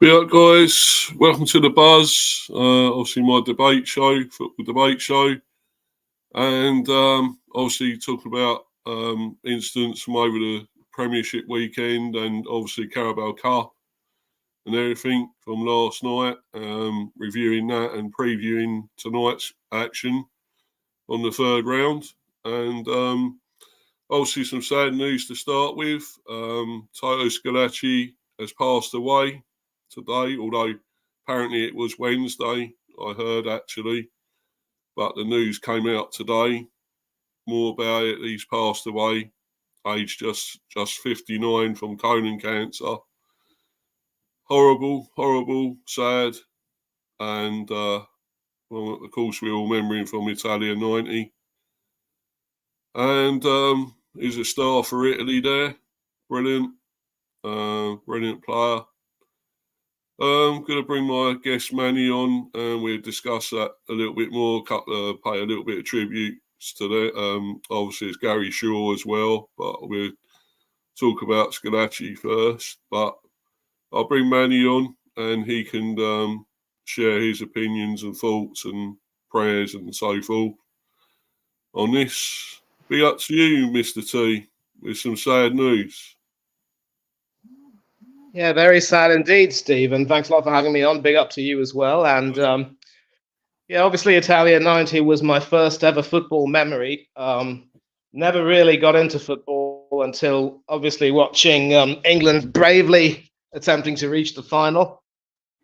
Be up, guys. Welcome to the Buzz. Obviously, my debate show, football debate show, and obviously talk about incidents from over the Premiership weekend, and obviously Carabao Cup and everything from last night. Reviewing that and previewing tonight's action on the third round, and obviously some sad news to start with. Toto Schillaci has passed away today, although apparently it was Wednesday, I heard actually, but the news came out today. More about it, he's passed away, aged just 59 from colon cancer. Horrible, sad, and well, of course we all remember him from Italia 90. And he's a star for Italy there, brilliant player. I'm going to bring my guest Manny on, and we'll discuss that a little bit more. Pay a little bit of tributes to that. Obviously, it's Gary Shaw as well, but we'll talk about Schillaci first. But I'll bring Manny on, and he can share his opinions and thoughts and prayers and so forth on this. Be up to you, Mr. T, with some sad news. Yeah, very sad indeed, Steve. And thanks a lot for having me on. Big up to you as well. And yeah, obviously Italia 90 was my first ever football memory. Never really got into football until obviously watching England bravely attempting to reach the final.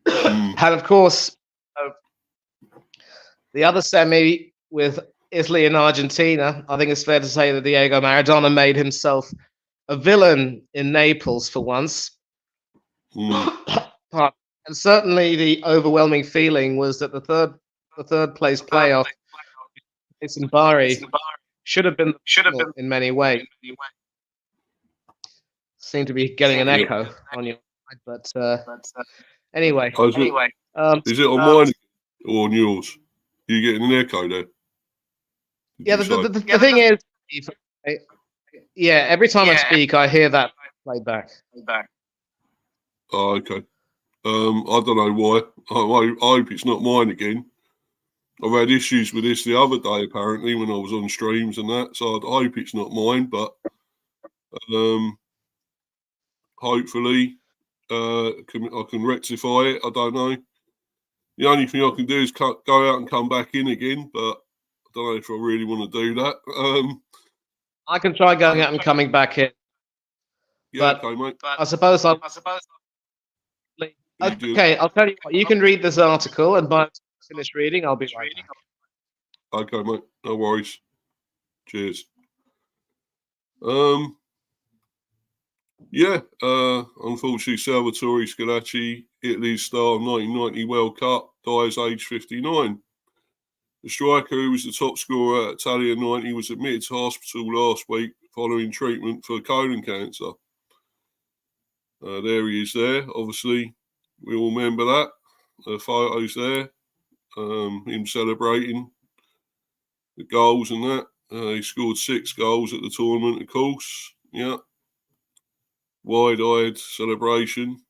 And of course, the other semi with Italy and Argentina, I think it's fair to say that Diego Maradona made himself a villain in Naples for once. And certainly the overwhelming feeling was that the third place playoff in Bari should have been in many ways. Seem to be getting an echo on your side, but anyway. Is it on mine or on yours? Are you getting an echo there? Yeah, the thing is, yeah, every time I speak, I hear that played back. Oh, okay. I don't know why. I hope it's not mine again. I've had issues with this the other day, apparently, when I was on streams and that, so I hope it's not mine, but hopefully I can rectify it. I don't know. The only thing I can do is go out and come back in again, but I don't know if I really want to do that. I can try going out and coming back in. Yeah, okay, mate. I suppose okay, I'll tell you what, you can read this article, and by finish reading, I'll be right back. Okay, mate. No worries. Cheers. Unfortunately, Salvatore Schillaci, Italy's star of 1990 World Cup, dies aged 59. The striker, who was the top scorer at Italia 90, was admitted to hospital last week following treatment for colon cancer. There he is there, obviously. We all remember that. The photos there. Him celebrating the goals and that. He scored 6 goals at the tournament, of course. Yeah. Wide-eyed celebration,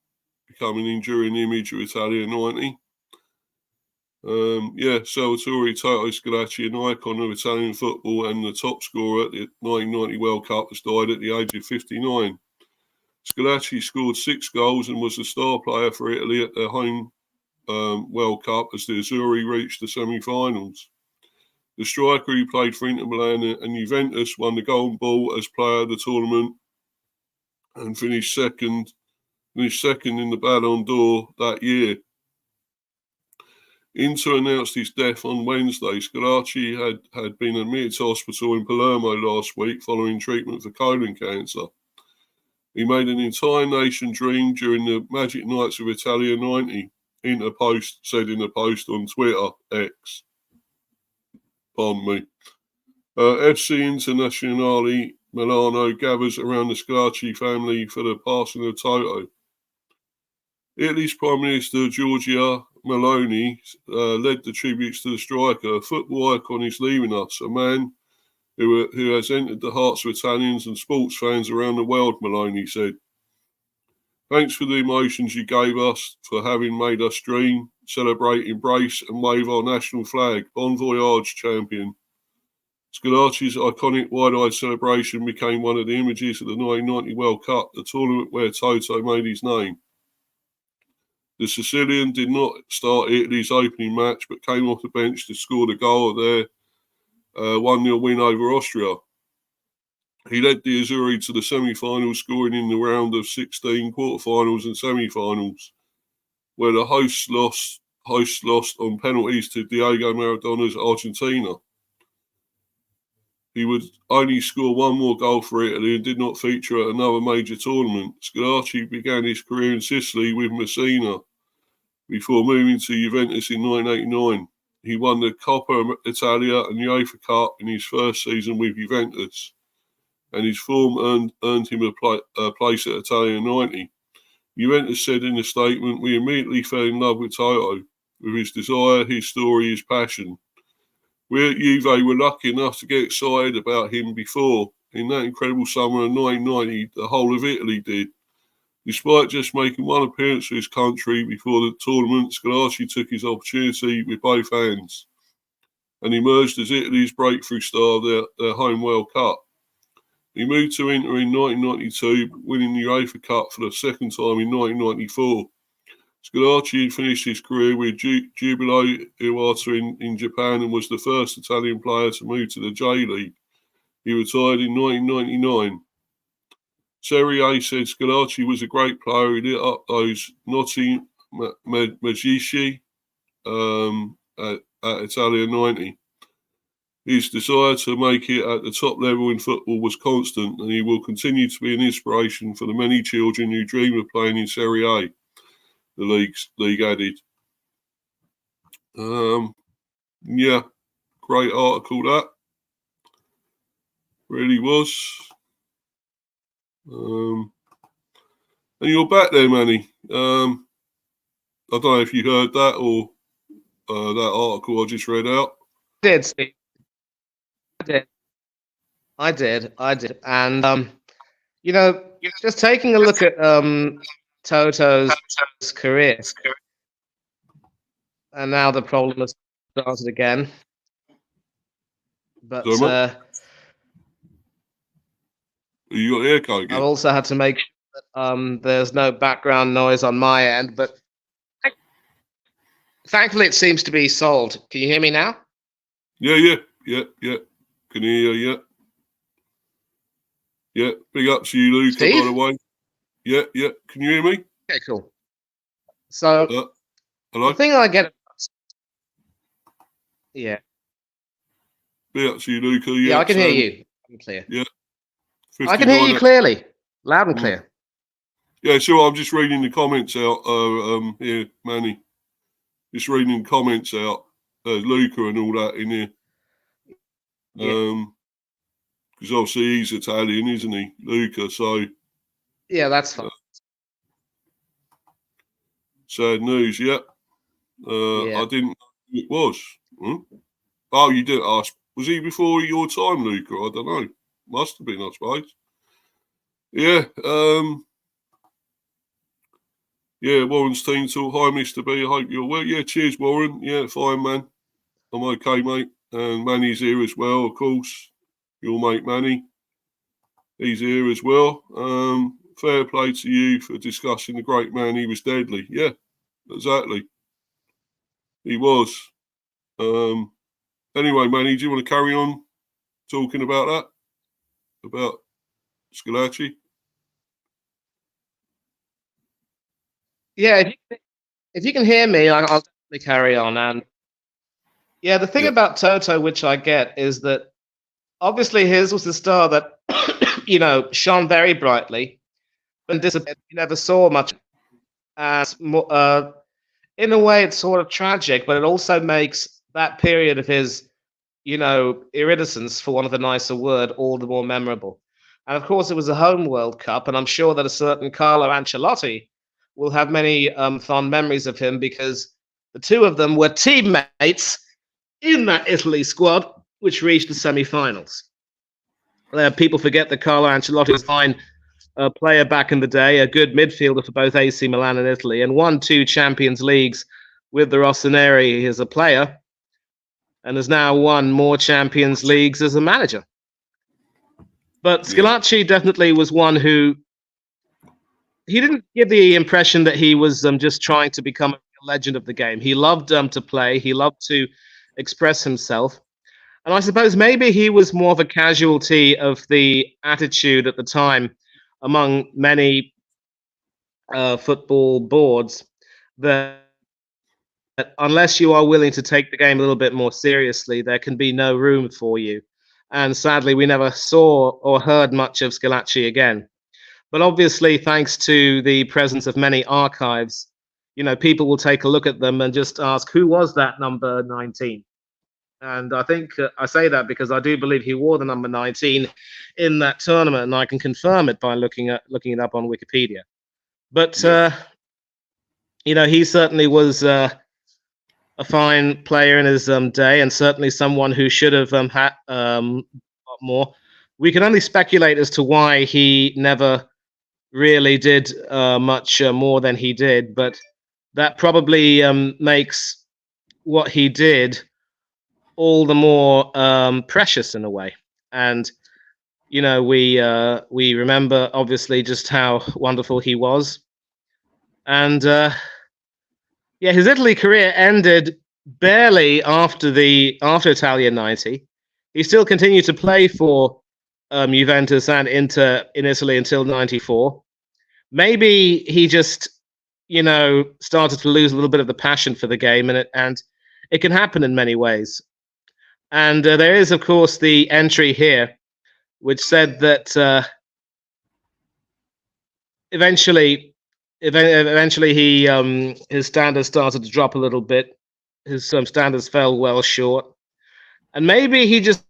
becoming an enduring image of Italia 90. Salvatore Toto Schillaci, an icon of Italian football and the top scorer at the 1990 World Cup, has died at the age of 59. Schillaci scored 6 goals and was the star player for Italy at their home World Cup as the Azzurri reached the semi-finals. The striker, who played for Inter Milan and Juventus, won the Golden Ball as player of the tournament and finished second in the Ballon d'Or that year. Inter announced his death on Wednesday. Schillaci had been admitted to hospital in Palermo last week following treatment for colon cancer. He made an entire nation dream during the magic nights of Italia 90, Inter said in a post on Twitter, X. Pardon me. FC Internazionale Milano gathers around the Schillaci family for the passing of Toto. Italy's Prime Minister Giorgia Meloni led the tributes to the striker. A football icon is leaving us, a man who has entered the hearts of Italians and sports fans around the world, Meloni said. Thanks for the emotions you gave us, for having made us dream, celebrate, embrace and wave our national flag. Bon voyage, champion. Schillaci's iconic wide-eyed celebration became one of the images of the 1990 World Cup, the tournament where Toto made his name. The Sicilian did not start Italy's opening match, but came off the bench to score the goal of their 1-0 win over Austria. He led the Azzurri to the semi-finals, scoring in the round of 16 quarter-finals and semi-finals, where the hosts lost on penalties to Diego Maradona's Argentina. He would only score one more goal for Italy and did not feature at another major tournament. Schillaci began his career in Sicily with Messina before moving to Juventus in 1989. He won the Coppa Italia and UEFA Cup in his first season with Juventus, and his form earned him a place at Italia 90. Juventus said in a statement, "We immediately fell in love with Toto, with his desire, his story, his passion. We at Juve were lucky enough to get excited about him before. In that incredible summer of 1990, the whole of Italy did. Despite just making one appearance for his country before the tournament, Schillaci took his opportunity with both hands and emerged as Italy's breakthrough star of their home World Cup. He moved to Inter in 1992, winning the UEFA Cup for the second time in 1994. Schillaci finished his career with Jubilo Iwata in Japan and was the first Italian player to move to the J-League. He retired in 1999. Serie A said Schillaci was a great player. He lit up those Notti Magici at Italia 90. His desire to make it at the top level in football was constant, and he will continue to be an inspiration for the many children who dream of playing in Serie A, the league added. Yeah, great article that. Really was. And you're back there, Manny. I don't know if you heard that or that article I just read out. I did, Steve. I did. And, just taking a look at Toto's career, and now the problem has started again. But you got echo again. I've also had to make sure that there's no background noise on my end, but thankfully it seems to be solved. Can you hear me now? Yeah. Can hear you, yeah. Big up to you, Luca, Steve? by the way. Yeah. Can you hear me? Okay, cool. So, hello? the thing I get... Yeah. Big up to you, Luca. Yeah, I can hear you. I'm clear. Yeah. I can hear you clearly. Loud and clear. Yeah, sure. I'm just reading the comments out. Here, Manny. Just reading the comments out. Luca and all that in here. Because obviously he's Italian, isn't he, Luca? So yeah, that's fine. Sad news. Yeah. Yeah. I didn't know who it was. Oh, you didn't ask. Was he before your time, Luca? I don't know. Must have been, I suppose. Yeah. Yeah, Warren's team talk. Hi, Mr. B. I hope you're well. Yeah, cheers, Warren. Yeah, fine, man. I'm okay, mate. And Manny's here as well, of course. Your mate Manny. He's here as well. Fair play to you for discussing the great man. He was deadly. Yeah, exactly. He was. Anyway, Manny, do you want to carry on talking about that? About Schillaci? Yeah, if you can hear me, I'll definitely carry on. And yeah, the thing about Toto, which I get, is that obviously his was the star that, shone very brightly, but disappeared. You never saw much. In a way, it's sort of tragic, but it also makes that period of his, iridescence, for want of a nicer word, all the more memorable. And of course, it was a home World Cup, and I'm sure that a certain Carlo Ancelotti will have many fond memories of him, because the two of them were teammates in that Italy squad, which reached the semi-finals. People forget that Carlo Ancelotti was fine player back in the day, a good midfielder for both AC Milan and Italy, and won 2 Champions Leagues with the Rossoneri as a player, and has now won more Champions Leagues as a manager. But Schillaci definitely was one who, he didn't give the impression that he was just trying to become a legend of the game. He loved to play. He loved to express himself. And I suppose maybe he was more of a casualty of the attitude at the time among many football boards that unless you are willing to take the game a little bit more seriously, there can be no room for you. And sadly, we never saw or heard much of Schillaci again. But obviously, thanks to the presence of many archives, people will take a look at them and just ask, who was that number 19? And I think I say that because I do believe he wore the number 19 in that tournament, and I can confirm it by looking it up on Wikipedia. But he certainly was a fine player in his day, and certainly someone who should have had a lot more. We can only speculate as to why he never really did much more than he did, but that probably makes what he did all the more precious in a way. And we remember obviously just how wonderful he was. And his Italy career ended barely after Italian 90. He still continued to play for Juventus and Inter in Italy until 94. Maybe he just started to lose a little bit of the passion for the game, and it can happen in many ways. And there is, of course, the entry here, which said that eventually he his standards started to drop a little bit. His standards fell well short, and maybe he just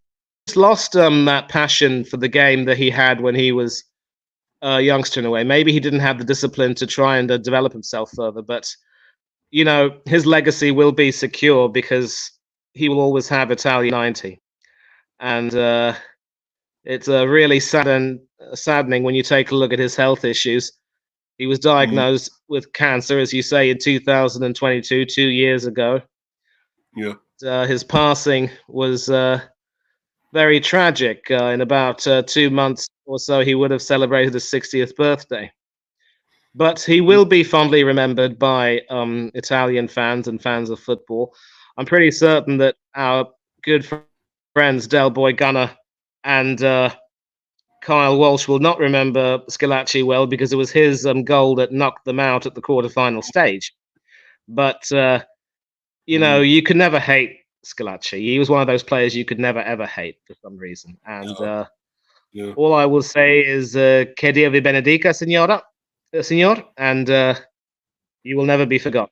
lost that passion for the game that he had when he was a youngster in a way. Maybe he didn't have the discipline to try and develop himself further. But his legacy will be secure because he will always have Italian 90. And it's really saddening when you take a look at his health issues. He was diagnosed with cancer, as you say, in 2022, 2 years ago. Yeah. His passing was very tragic. In about 2 months or so, he would have celebrated his 60th birthday. But he will be fondly remembered by Italian fans and fans of football. I'm pretty certain that our good friends Del Boy Gunner and Kyle Walsh will not remember Schillaci well because it was his goal that knocked them out at the quarterfinal stage. But you could never hate Schillaci. He was one of those players you could never ever hate for some reason. And all I will say is "Che Dio vi benedica, signor," and you will never be forgotten.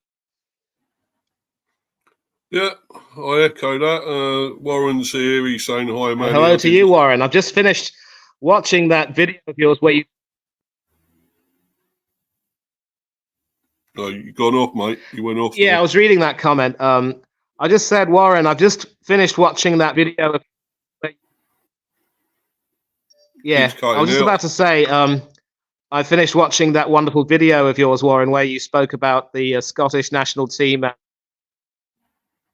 Yeah, I echo that. Warren's here. He's saying hi, man. Hello to you, Warren. I've just finished watching that video of yours where you. No, you gone off, mate. You went off. Yeah, I was reading that comment. I just said, Warren, I've just finished watching that video. Yeah, I was just about to say, I finished watching that wonderful video of yours, Warren, where you spoke about the Scottish national team.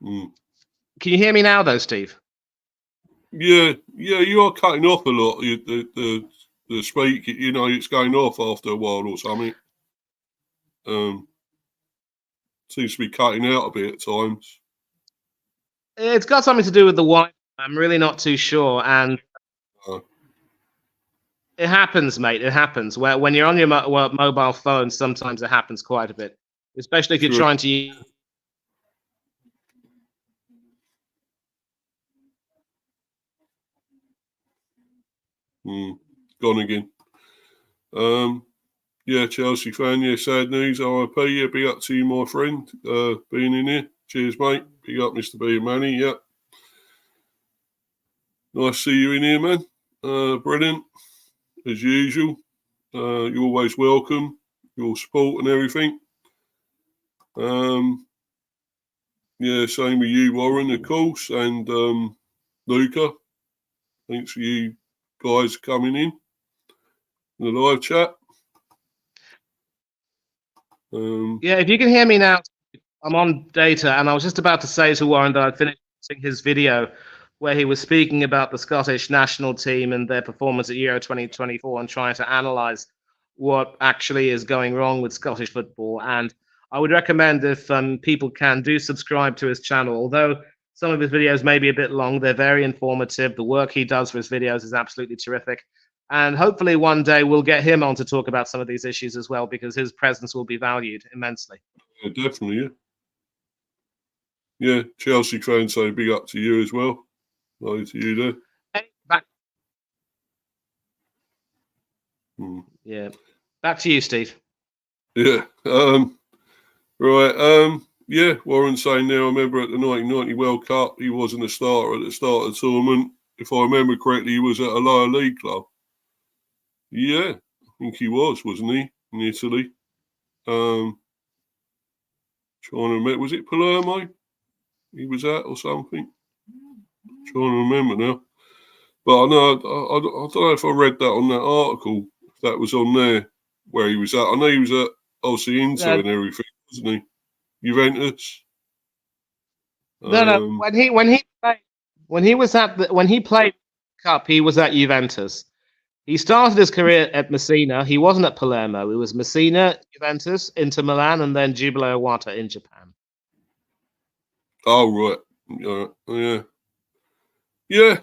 Can you hear me now, though, Steve? Yeah, you are cutting off a lot. The speak, it's going off after a while or something. Seems to be cutting out a bit at times. It's got something to do with the Wi-Fi. I'm really not too sure, and it happens, mate. It happens. When you're on your mobile phone, sometimes it happens quite a bit, especially if you're trying to. Gone again. Yeah, Chelsea fan. Yeah, sad news. RIP. Yeah, big up to you, my friend, being in here. Cheers, mate. Big up, Mr. B and Manny. Yeah. Nice to see you in here, man. Brilliant. As usual. You're always welcome. Your support and everything. Yeah, same with you, Warren, of course, and Luca. Thanks for you guys coming in. in the live chat. Yeah, if you can hear me now, I'm on data, and I was just about to say to Warren that I'd finished watching his video where he was speaking about the Scottish national team and their performance at Euro 2024 and trying to analyse what actually is going wrong with Scottish football. And I would recommend, if people can, do subscribe to his channel. Although some of his videos may be a bit long, they're very informative. The work he does for his videos is absolutely terrific. And hopefully one day we'll get him on to talk about some of these issues as well, because his presence will be valued immensely. Yeah, definitely, yeah. Yeah, Chelsea fans say big up to you as well. Hello to you there. Hey, back. Yeah. Back to you, Steve. Yeah. Right. Yeah, Warren's saying now, I remember at the 1990 World Cup, he wasn't a starter at the start of the tournament. If I remember correctly, he was at a lower league club. Yeah, I think he was, wasn't he, in Italy? Trying to remember, was it Palermo he was at or something? Trying to remember now. But I know, I don't know if I read that on that article, if that was on there, where he was at. I know he was at, obviously, Inter and everything, wasn't he? Juventus. No. When he played Cup, he was at Juventus. He started his career at Messina. He wasn't at Palermo. It was Messina, Juventus, Inter Milan, and then Jubilee Iwata in Japan. Oh, right. Yeah. Yeah.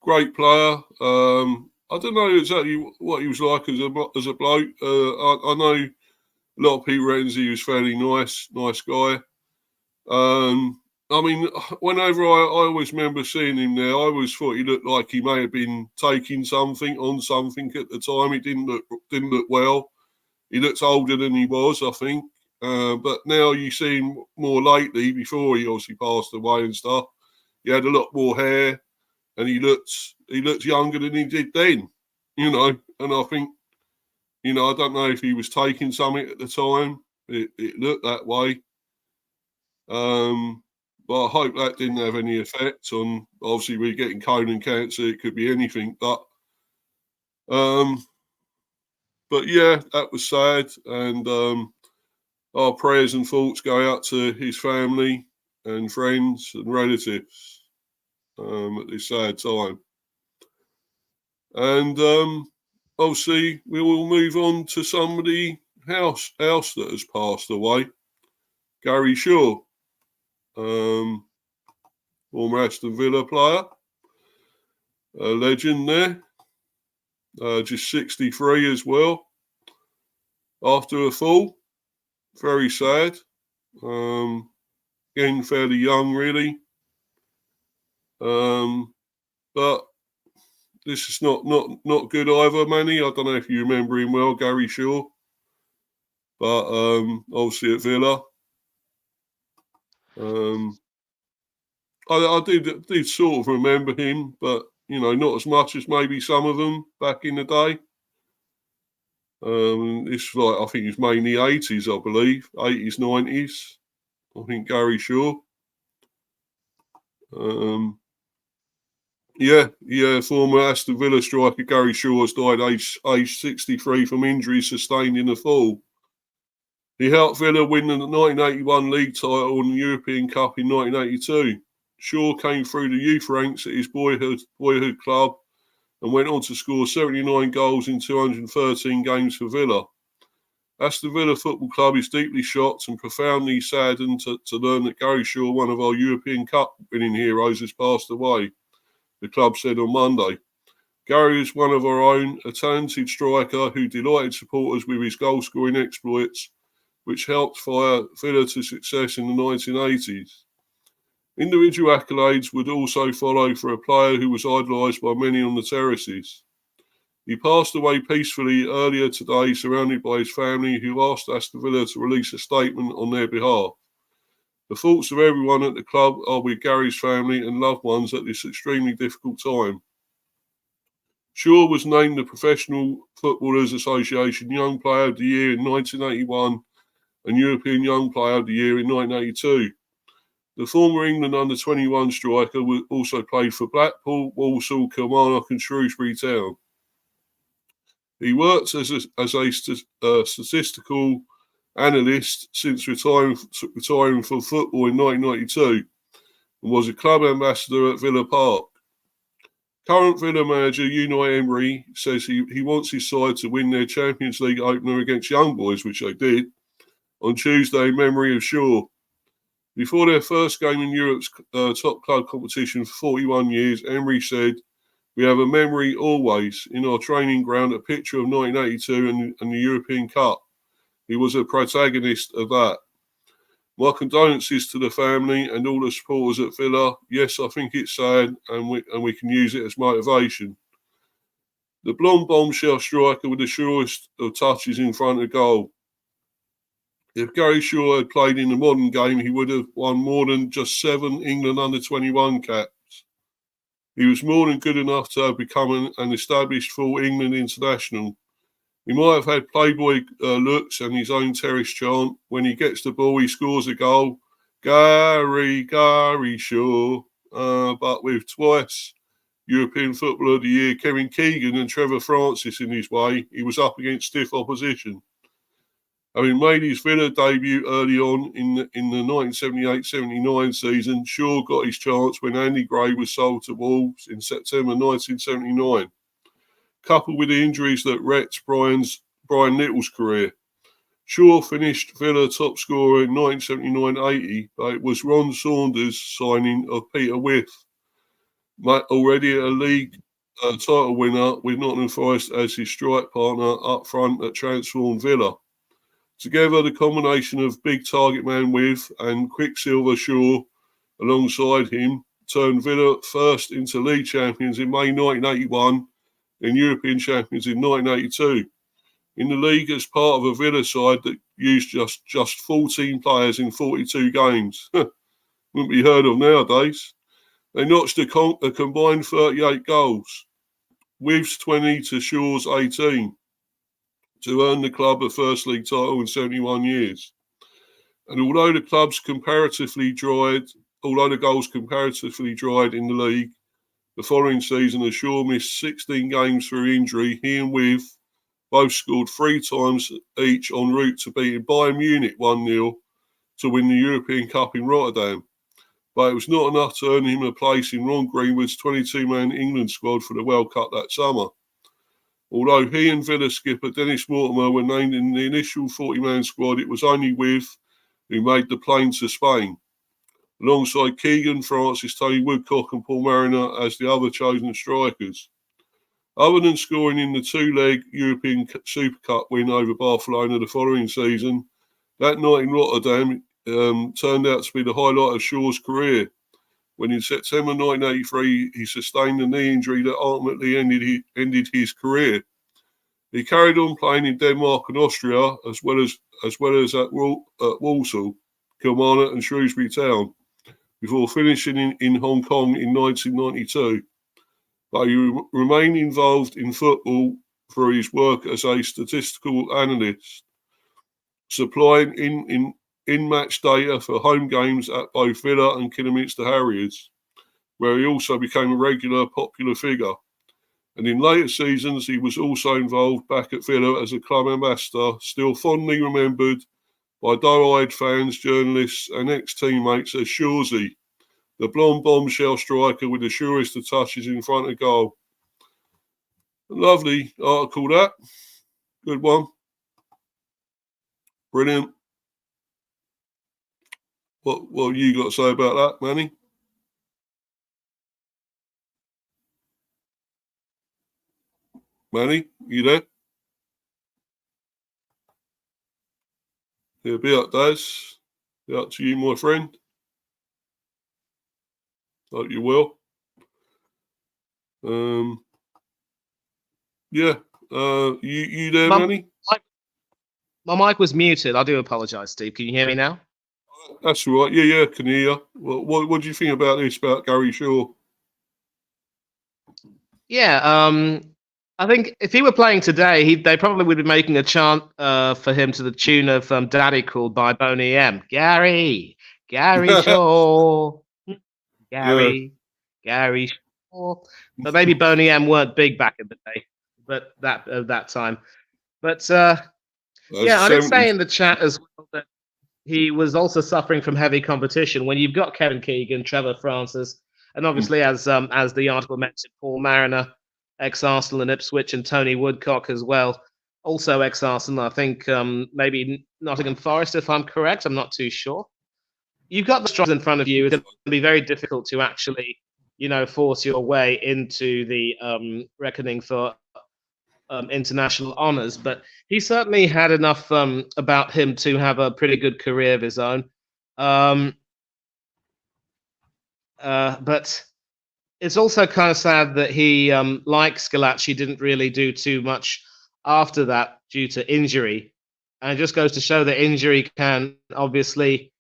Great player. I don't know exactly what he was like as a bloke. I know a lot of people reckon he was fairly nice guy. I mean, whenever I always remember seeing him there, I always thought he looked like he may have been taking something on something at the time. He didn't look well. He looked older than he was, I think. But now you see him more lately. Before he obviously passed away and stuff, he had a lot more hair, and he looked younger than he did then. You know, and I think, I don't know if he was taking something at the time. It looked that way. But I hope that didn't have any effect on. Obviously, we're getting colon cancer. It could be anything, but yeah, that was sad, and our prayers and thoughts go out to his family and friends and relatives at this sad time. And obviously, we will move on to somebody else that has passed away. Gary Shaw, former Aston Villa player, a legend there, just 63 as well. After a fall, very sad. Again, fairly young, really. But this is not good either, Manny. I don't know if you remember him well, Gary Shaw. But obviously at Villa. I did sort of remember him, but, not as much as maybe some of them back in the day. It's like, I think it's mainly 80s, I believe. 80s, 90s. I think Gary Shaw. Yeah, former Aston Villa striker Gary Shaw has died aged 63 from injuries sustained in the fall. He helped Villa win the 1981 league title and the European Cup in 1982. Shaw came through the youth ranks at his boyhood club and went on to score 79 goals in 213 games for Villa. Aston Villa Football Club is deeply shocked and profoundly saddened to learn that Gary Shaw, one of our European Cup winning heroes, has passed away, the club said on Monday. Gary is one of our own, a talented striker who delighted supporters with his goal-scoring exploits, which helped fire Villa to success in the 1980s. Individual accolades would also follow for a player who was idolised by many on the terraces. He passed away peacefully earlier today, surrounded by his family, who asked Aston Villa to release a statement on their behalf. The thoughts of everyone at the club are with Gary's family and loved ones at this extremely difficult time. Shaw was named the Professional Footballers Association Young Player of the Year in 1981 and European Young Player of the Year in 1982. The former England under-21 striker also played for Blackpool, Walsall, Kilmarnock and Shrewsbury Town. He worked as a statistical analyst since retiring from football in 1992 and was a club ambassador at Villa Park. Current Villa manager Unai Emery says he wants his side to win their Champions League opener against Young Boys, which they did, on Tuesday in memory of Shaw. Before their first game in Europe's top club competition for 41 years, Emery said, "We have a memory always. In our training ground, a picture of 1982 and the European Cup. He was a protagonist of that. My condolences to the family and all the supporters at Villa. Yes, I think it's sad and we can use it as motivation." The blonde bombshell striker with the surest of touches in front of goal. If Gary Shaw had played in the modern game, he would have won more than just 7 England under-21 caps. He was more than good enough to have become an established full England international. He might have had playboy looks and his own terrace chant. When he gets the ball, he scores a goal. Gary Shaw. But with twice European Footballer of the Year Kevin Keegan and Trevor Francis in his way, he was up against stiff opposition. Having made his Villa debut early on in the 1978-79 season, Shaw got his chance when Andy Gray was sold to Wolves in September 1979. Coupled with the injuries that wrecked Brian Little's career. Shaw finished Villa top scorer in 1979-80, but it was Ron Saunders' signing of Peter Whiff, already a league title winner with Nottingham Forest as his strike partner up front that transformed Villa. Together, the combination of big target man Whiff and Quicksilver Shaw alongside him turned Villa first into league champions in May 1981 and European champions in 1982. In the league as part of a Villa side that used just 14 players in 42 games. Wouldn't be heard of nowadays. They notched a combined 38 goals, Whiff's 20 to Shaw's 18, to earn the club a First League title in 71 years. And although the goals comparatively dried in the league, the following season, as Shaw missed 16 games through injury, he and Whiff both scored 3 times each en route to beating Bayern Munich 1-0 to win the European Cup in Rotterdam. But it was not enough to earn him a place in Ron Greenwood's 22-man England squad for the World Cup that summer. Although he and Villa skipper Dennis Mortimer were named in the initial 40-man squad, it was only Whiff who made the plane to Spain, alongside Keegan, Francis, Tony Woodcock and Paul Mariner as the other chosen strikers. Other than scoring in the 2-leg European Super Cup win over Barcelona the following season, that night in Rotterdam turned out to be the highlight of Shaw's career, when in September 1983 he sustained a knee injury that ultimately ended his career. He carried on playing in Denmark and Austria, as well as at Walsall, Kilmarnock and Shrewsbury Town, before finishing in Hong Kong in 1992. But he remained involved in football through his work as a statistical analyst, supplying in-match data for home games at both Villa and Kidderminster Harriers, where he also became a regular popular figure. And in later seasons, he was also involved back at Villa as a club ambassador, still fondly remembered by doe-eyed fans, journalists and ex-teammates as Shawsy, the blonde bombshell striker with the surest of touches in front of goal. Lovely article that. Good one. Brilliant. What you got to say about that, Manny? Manny, you there? Yeah, be up, Daz. Be up to you, my friend. Hope you will. Yeah. You there, Manny? My mic was muted. I do apologise, Steve. Can you hear me now? That's all right. Yeah, can hear you. What do you think about this, about Gary Shaw? Yeah, I think if he were playing today, they probably would be making a chant for him to the tune of Daddy Called by Boney M. Gary Shaw. Gary Shaw. But maybe Boney M weren't big back in the day. but that time. But That's yeah, the I did say 70s. in the chat as well that he was also suffering from heavy competition. When you've got Kevin Keegan, Trevor Francis, and Mm. obviously as the article mentioned, Paul Mariner, ex-Arsenal and Ipswich, and Tony Woodcock as well, also ex-Arsenal. I think maybe Nottingham Forest, if I'm correct. I'm not too sure. You've got the strikers in front of you. It's going to be very difficult to actually, force your way into the reckoning for international honours, but he certainly had enough about him to have a pretty good career of his own. Um, but it's also kind of sad that he, like Scalacci, didn't really do too much after that due to injury. And it just goes to show that injury can obviously,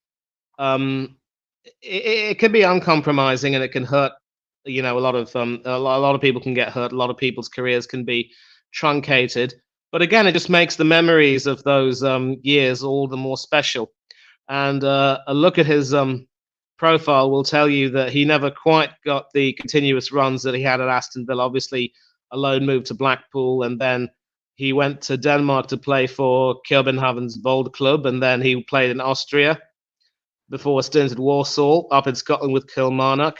it can be uncompromising and it can hurt. A lot of people can get hurt. A lot of people's careers can be truncated. But again, it just makes the memories of those years all the more special. And a look at his profile will tell you that he never quite got the continuous runs that he had at Aston Villa. Obviously, a loan move to Blackpool, and then he went to Denmark to play for Kjøbenhavn's Bold Club, and then he played in Austria before a stint at Warsaw, up in Scotland with Kilmarnock,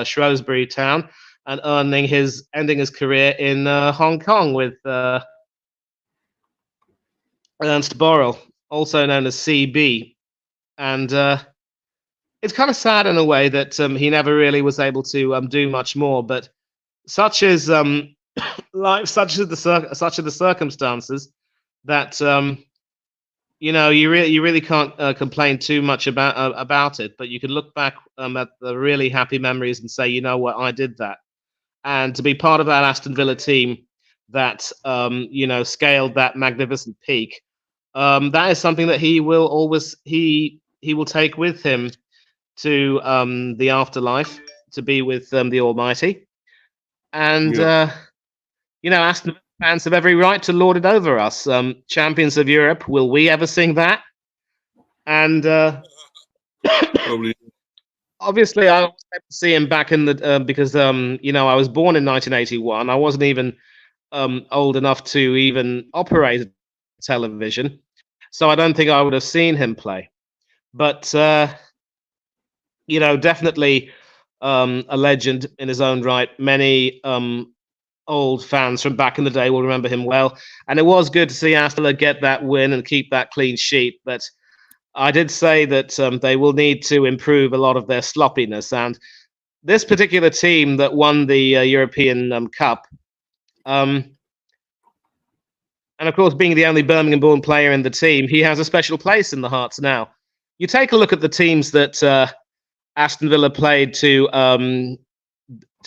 Shrewsbury Town, and ending his career in Hong Kong with Ernst Borrell, also known as CB. And it's kind of sad in a way that he never really was able to do much more. But such is life, such are the circumstances that you really can't complain too much about it. But you can look back at the really happy memories and say, you know what, I did that, and to be part of that Aston Villa team that scaled that magnificent peak. That is something that he will always he will take with him to the afterlife, to be with the Almighty. And Yeah. Aston Villa fans have every right to lord it over us. Champions of Europe, will we ever sing that? And Probably. obviously, I was able to see him back in the because I was born in 1981. I wasn't even old enough to even operate a television, so I don't think I would have seen him play. But definitely a legend in his own right. Many old fans from back in the day will remember him well, and it was good to see Aston Villa get that win and keep that clean sheet. But I did say that they will need to improve a lot of their sloppiness, and this particular team that won the European Cup. And of course, being the only Birmingham-born player in the team, he has a special place in the hearts now. You take a look at the teams that Aston Villa played to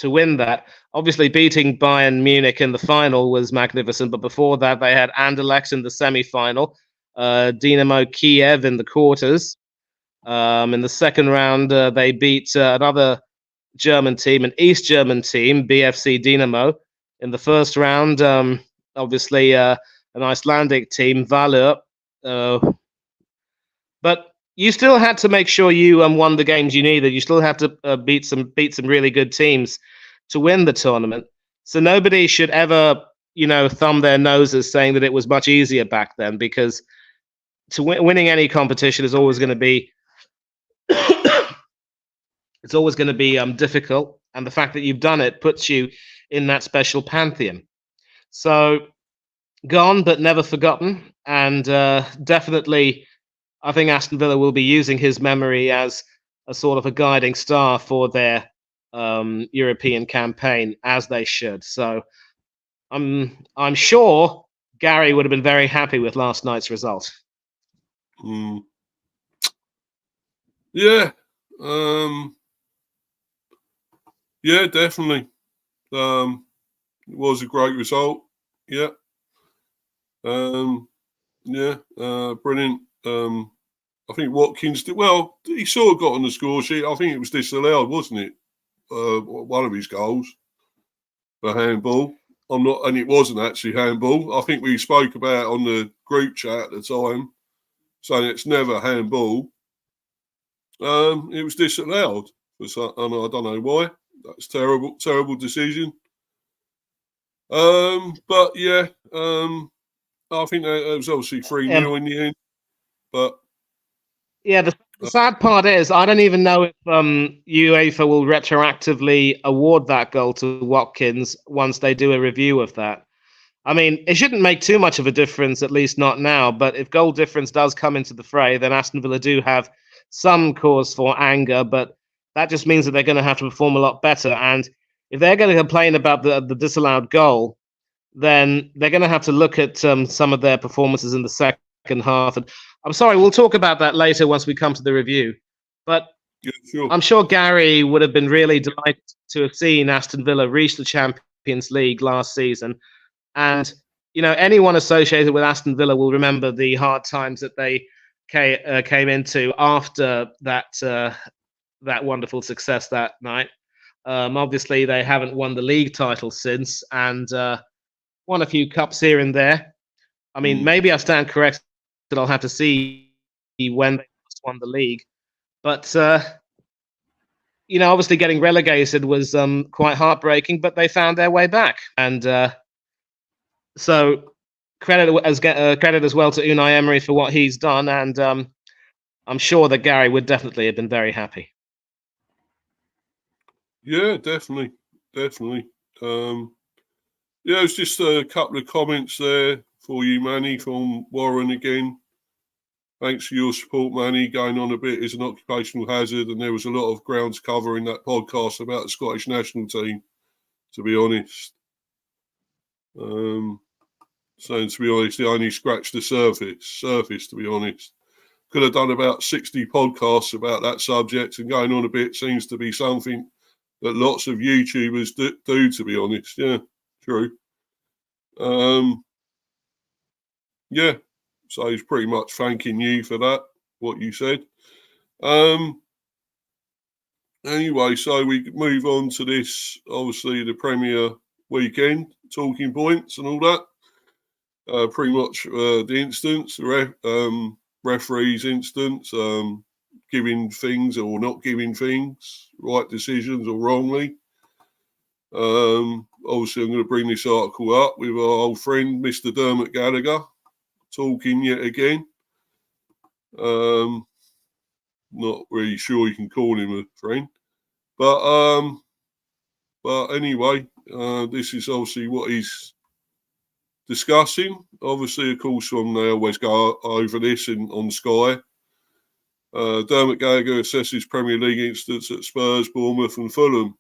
win that. Obviously, beating Bayern Munich in the final was magnificent, but before that, they had Anderlecht in the semi-final, Dynamo Kiev in the quarters. In the second round, they beat another German team, an East German team, BFC Dynamo. In the first round, obviously, an Icelandic team, Valur. But you still had to make sure you won the games you needed. You still had to beat some really good teams to win the tournament. So nobody should ever, thumb their noses saying that it was much easier back then, because winning any competition is always going to be it's always going to be difficult, and the fact that you've done it puts you in that special pantheon. So gone but never forgotten, and definitely I think Aston Villa will be using his memory as a sort of a guiding star for their European campaign, as they should. So I'm sure Gary would have been very happy with last night's result. Mm. Yeah. Yeah, definitely. It was a great result. Yeah. Yeah. Brilliant. I think Watkins did well. He sort of got on the score sheet. I think it was disallowed, wasn't it? One of his goals for handball. And it wasn't actually handball. I think we spoke about it on the group chat at the time, saying it's never handball. It was disallowed, and I don't know why. That's terrible decision. But yeah, I think that was obviously 3-0 in the end. But yeah, the sad part is I don't even know if UEFA will retroactively award that goal to Watkins once they do a review of that. I mean, it shouldn't make too much of a difference, at least not now. But if goal difference does come into the fray, then Aston Villa do have some cause for anger. But that just means that they're going to have to perform a lot better. And if they're going to complain about the disallowed goal, then they're going to have to look at some of their performances in the second half. And I'm sorry, we'll talk about that later once we come to the review. But yeah, sure. I'm sure Gary would have been really delighted to have seen Aston Villa reach the Champions League last season. And, anyone associated with Aston Villa will remember the hard times that they came into after that wonderful success that night. Obviously, they haven't won the league title since and won a few cups here and there. I mean, maybe I stand corrected. I'll have to see when they won the league. But, obviously getting relegated was quite heartbreaking, but they found their way back. And so credit as well to Unai Emery for what he's done, and I'm sure that Gary would definitely have been very happy. Yeah, definitely. Yeah, it's just a couple of comments there for you, Manny, from Warren again. Thanks for your support, Manny. Going on a bit is an occupational hazard, and there was a lot of ground to cover in that podcast about the Scottish national team, to be honest. So, to be honest, they only scratched the surface, to be honest. Could have done about 60 podcasts about that subject, and going on a bit seems to be something that lots of YouTubers do, to be honest. Yeah, true. Yeah, so he's pretty much thanking you for that, what you said. Anyway, so we move on to this, obviously, the Premier weekend, talking points and all that. Pretty much the instance, the referee's instance, giving things or not giving things, right decisions or wrongly. Obviously, I'm going to bring this article up with our old friend, Mr. Dermot Gallagher, talking yet again. Not really sure you can call him a friend. But anyway, this is obviously what he's discussing. Obviously, of course, they always go over this on Sky. Dermot Gallagher assesses Premier League incidents at Spurs, Bournemouth and Fulham.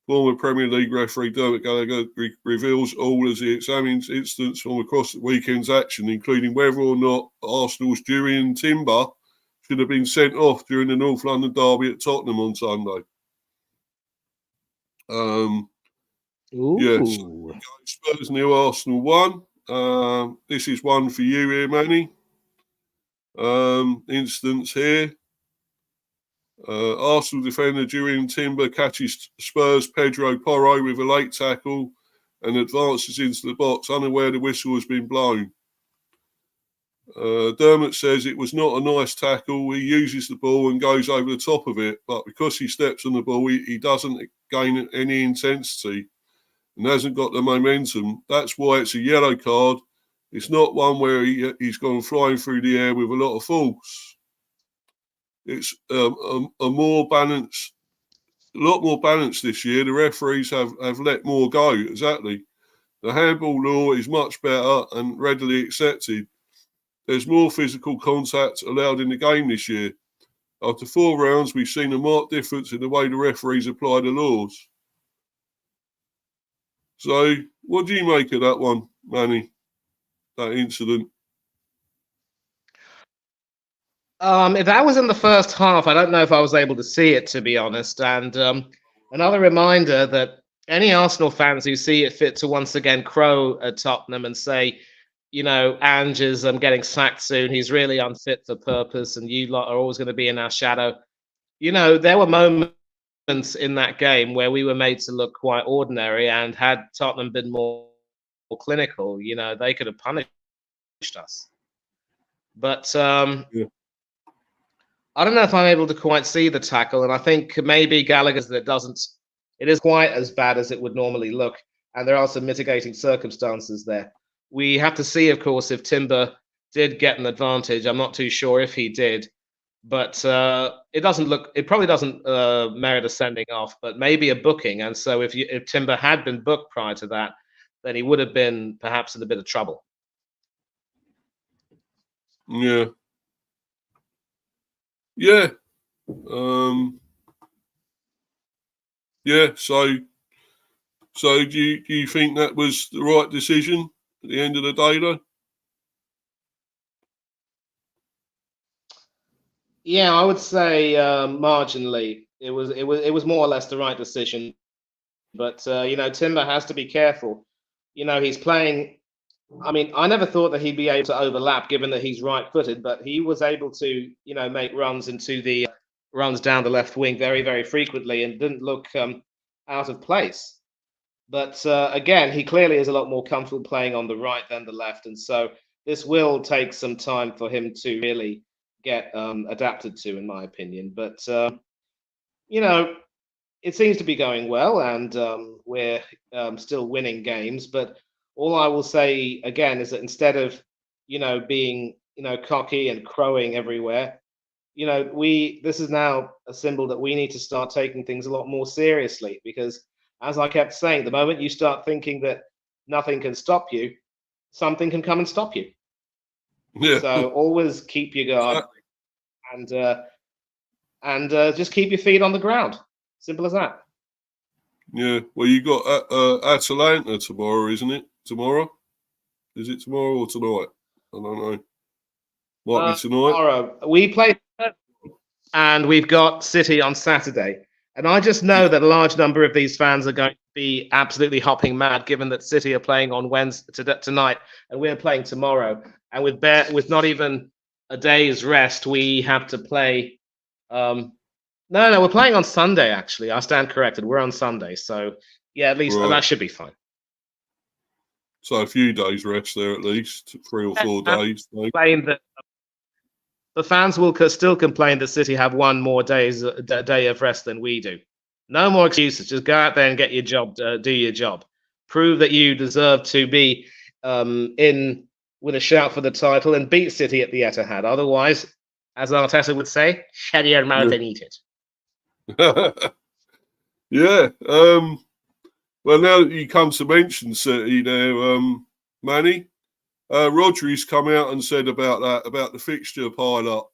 Former Premier League referee Dermot Gallagher reveals all as he examines incidents from across the weekend's action, including whether or not Arsenal's Julian Timber should have been sent off during the North London derby at Tottenham on Sunday. Yes, Spurs 0, Arsenal 1. This is one for you here, Manny. Instance here. Arsenal defender Julian Timber catches Spurs Pedro Porro with a late tackle and advances into the box, unaware the whistle has been blown. Dermot says it was not a nice tackle. He uses the ball and goes over the top of it, but because he steps on the ball, he doesn't gain any intensity and hasn't got the momentum. That's why it's a yellow card. It's not one where he's gone flying through the air with a lot of force. It's a more balanced, a lot more balanced this year. The referees have let more go. Exactly. The handball law is much better and readily accepted. There's more physical contact allowed in the game this year. After 4 rounds, we've seen a marked difference in the way the referees apply the laws. So, what do you make of that one, Manny? That incident? If that was in the first half, I don't know if I was able to see it, to be honest. And another reminder that any Arsenal fans who see it fit to once again crow at Tottenham and say, Ange is getting sacked soon, he's really unfit for purpose, and you lot are always going to be in our shadow. There were moments in that game where we were made to look quite ordinary, and had Tottenham been more clinical, they could have punished us. But Yeah. I don't know if I'm able to quite see the tackle, and I think maybe Gallagher's that it is quite as bad as it would normally look. and there are some mitigating circumstances there. We have to see, of course, if Timber did get an advantage. I'm not too sure if he did, but it doesn't look. It probably doesn't merit a sending off, but maybe a booking. And so, if Timber had been booked prior to that, then he would have been perhaps in a bit of trouble. Yeah. Yeah. Yeah. So do you think that was the right decision at the end of the day, though? Yeah, I would say marginally. It was more or less the right decision. But Timber has to be careful. He's playing. I mean, I never thought that he'd be able to overlap, given that he's right-footed. But he was able to, make runs into the runs down the left wing very, very frequently, and didn't look out of place. But again, he clearly is a lot more comfortable playing on the right than the left, and so this will take some time for him to really get adapted to, in my opinion. But it seems to be going well, and we're still winning games. But all I will say again is that instead of being cocky and crowing everywhere, this is now a symbol that we need to start taking things a lot more seriously, because as I kept saying, the moment you start thinking that nothing can stop you, something can come and stop you. Yeah. So always keep your guard and just keep your feet on the ground. Simple as that. Yeah. Well, you got Atalanta tomorrow, isn't it? Tomorrow? Is it tomorrow or tonight? I don't know. Might be tonight. Tomorrow. We play, and we've got City on Saturday. And I just know that a large number of these fans are going to be absolutely hopping mad, given that City are playing on Wednesday tonight, and we're playing tomorrow. And with not even a day's rest, we have to play. No, we're playing on Sunday. Actually, I stand corrected. We're on Sunday, so yeah, at least that should be fine. So a few days rest there, at least 3 or 4 days. Playing the fans will still complain that City have one more day of rest than we do. No more excuses. Just go out there and get your job. Do your job. Prove that you deserve to be in with a shout for the title and beat City at the Etihad. Otherwise, as Arteta would say, shut your mouth and eat it. Yeah. Well, now that you come to mention City there, Manny, Rodri's come out and said about the fixture pile-up,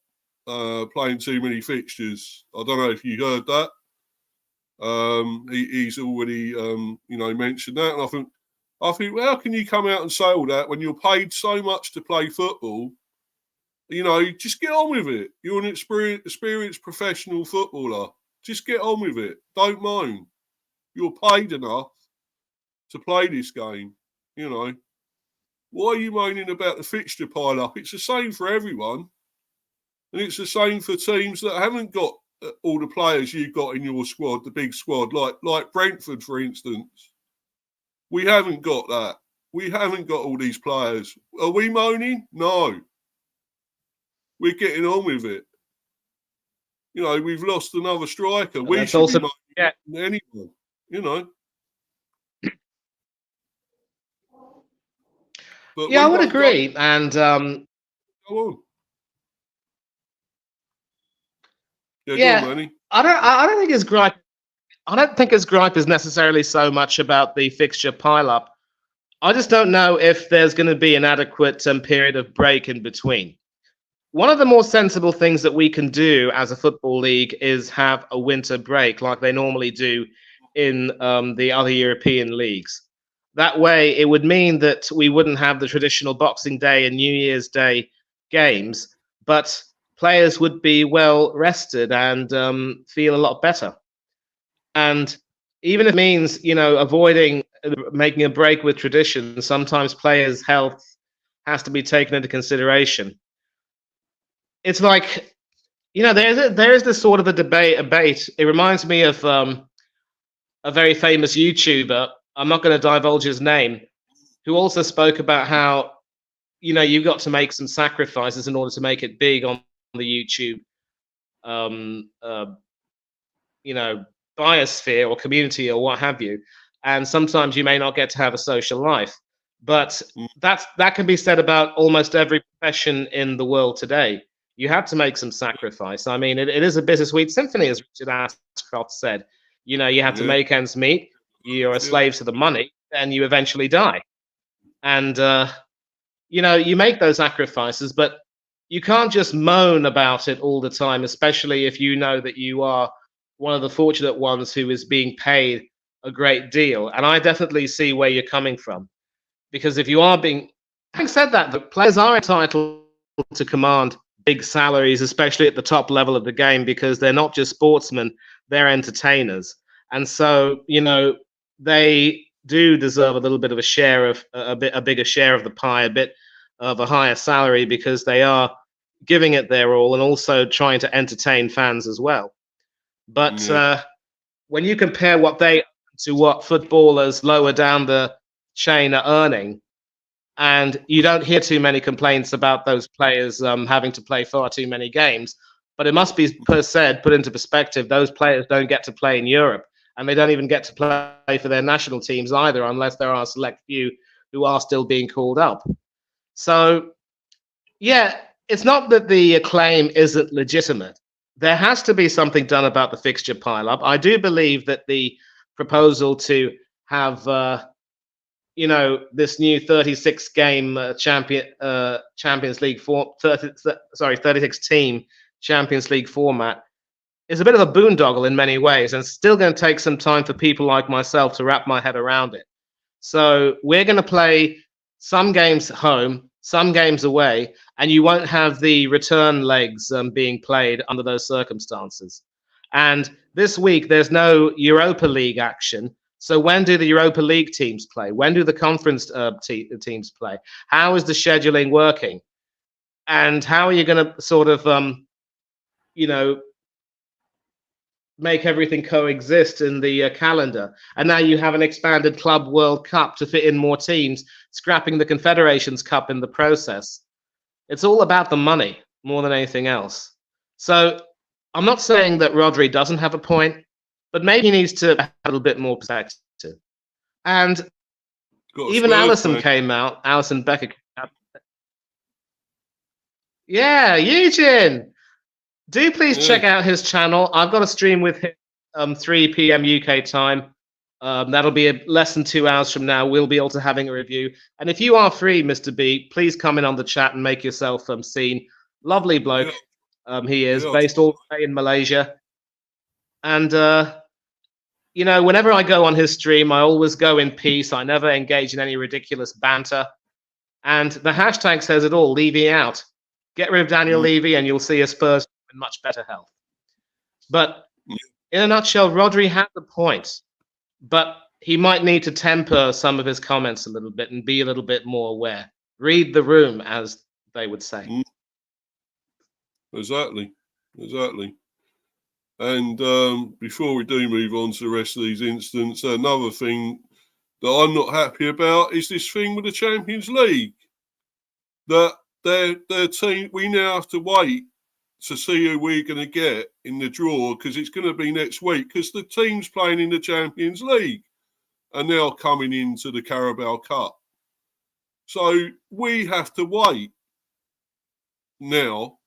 playing too many fixtures. I don't know if you heard that. He's already, mentioned that. And I think, well, how can you come out and say all that when you're paid so much to play football? Just get on with it. You're an experienced professional footballer. Just get on with it. Don't moan. You're paid enough to play this game, Why are you moaning about the fixture pile-up? It's the same for everyone. And it's the same for teams that haven't got all the players you've got in your squad, the big squad, like Brentford, for instance. We haven't got that. We haven't got all these players. Are we moaning? No. We're getting on with it. We've lost another striker. We should also be moaning anyone, But I would agree. And go on. Go on, Manny. I don't think his gripe. I don't think his gripe is necessarily so much about the fixture pile-up. I just don't know if there's going to be an adequate period of break in between. One of the more sensible things that we can do as a football league is have a winter break, like they normally do in the other European leagues. That way, it would mean that we wouldn't have the traditional Boxing Day and New Year's Day games, but players would be well rested and feel a lot better. And even if it means, avoiding making a break with tradition, sometimes players' health has to be taken into consideration. It's like, there is this sort of a debate. It reminds me of a very famous YouTuber. I'm not going to divulge his name, who also spoke about how, you've got to make some sacrifices in order to make it big on the YouTube, biosphere or community or what have you. and sometimes you may not get to have a social life. But Mm. that can be said about almost every profession in the world today. You have to make some sacrifice. I mean, it is a bittersweet symphony, as Richard Ashcroft said. You know, you have to Yeah. make ends meet. You're a Yeah. slave to the money, and you eventually die. And you know, you make those sacrifices, but you can't just moan about it all the time, especially if you know that you are one of the fortunate ones who is being paid a great deal. And I definitely see where you're coming from, because if you are being, having said that, the players are entitled to command big salaries, especially at the top level of the game, because they're not just sportsmen, they're entertainers. And so, you know, they do deserve a little bit of a share of a bigger share of the pie, a bit of a higher salary, because they are giving it their all and also trying to entertain fans as well. But Yeah. when you compare what they to what footballers lower down the chain are earning, and you don't hear too many complaints about those players having to play far too many games. But it must be put into perspective. Those players don't get to play in Europe, and they don't even get to play for their national teams either, unless there are a select few who are still being called up. So, yeah, it's not that the claim isn't legitimate. There has to be something done about the fixture pile-up. I do believe that the proposal to have you know, this new 36 game Champions League 36 team Champions League format is a bit of a boondoggle in many ways, and it's still going to take some time for people like myself to wrap my head around it. So we're going to play some games at home, some games away, and you won't have the return legs being played under those circumstances. And this week, there's no Europa League action. So when do the Europa League teams play? When do the conference teams play? How is the scheduling working? And how are you going to sort of, you know, make everything coexist in the calendar? And now you have an expanded Club World Cup to fit in more teams, scrapping the Confederations Cup in the process. It's all about the money more than anything else. So I'm not saying that Rodri doesn't have a point, but maybe he needs to have a little bit more perspective. And Got a even Spurs Alison fan. came out, Alison Becker. Yeah, Eugene. Do please Yeah. check out his channel. I've got a stream with him 3 p.m. UK time. That'll be less than 2 hours from now. We'll be able to having a review. And if you are free, Mr. B, please come in on the chat and make yourself seen. Lovely bloke. Yeah. He is Yeah. based all the way in Malaysia. And you know, whenever I go on his stream, I always go in peace. I never engage in any ridiculous banter. And the hashtag says it all, Levy out. Get rid of Daniel Levy and you'll see a Spurs in much better health. But in a nutshell, Rodri had the point, but he might need to temper some of his comments a little bit and be a little bit more aware. Read the room, as they would say. Exactly. And before we do move on to the rest of these incidents, another thing that I'm not happy about is this thing with the Champions League. That their team, we now have to wait to see who we're going to get in the draw, because it's going to be next week, because the teams playing in the Champions League are now coming into the Carabao Cup. So we have to wait now,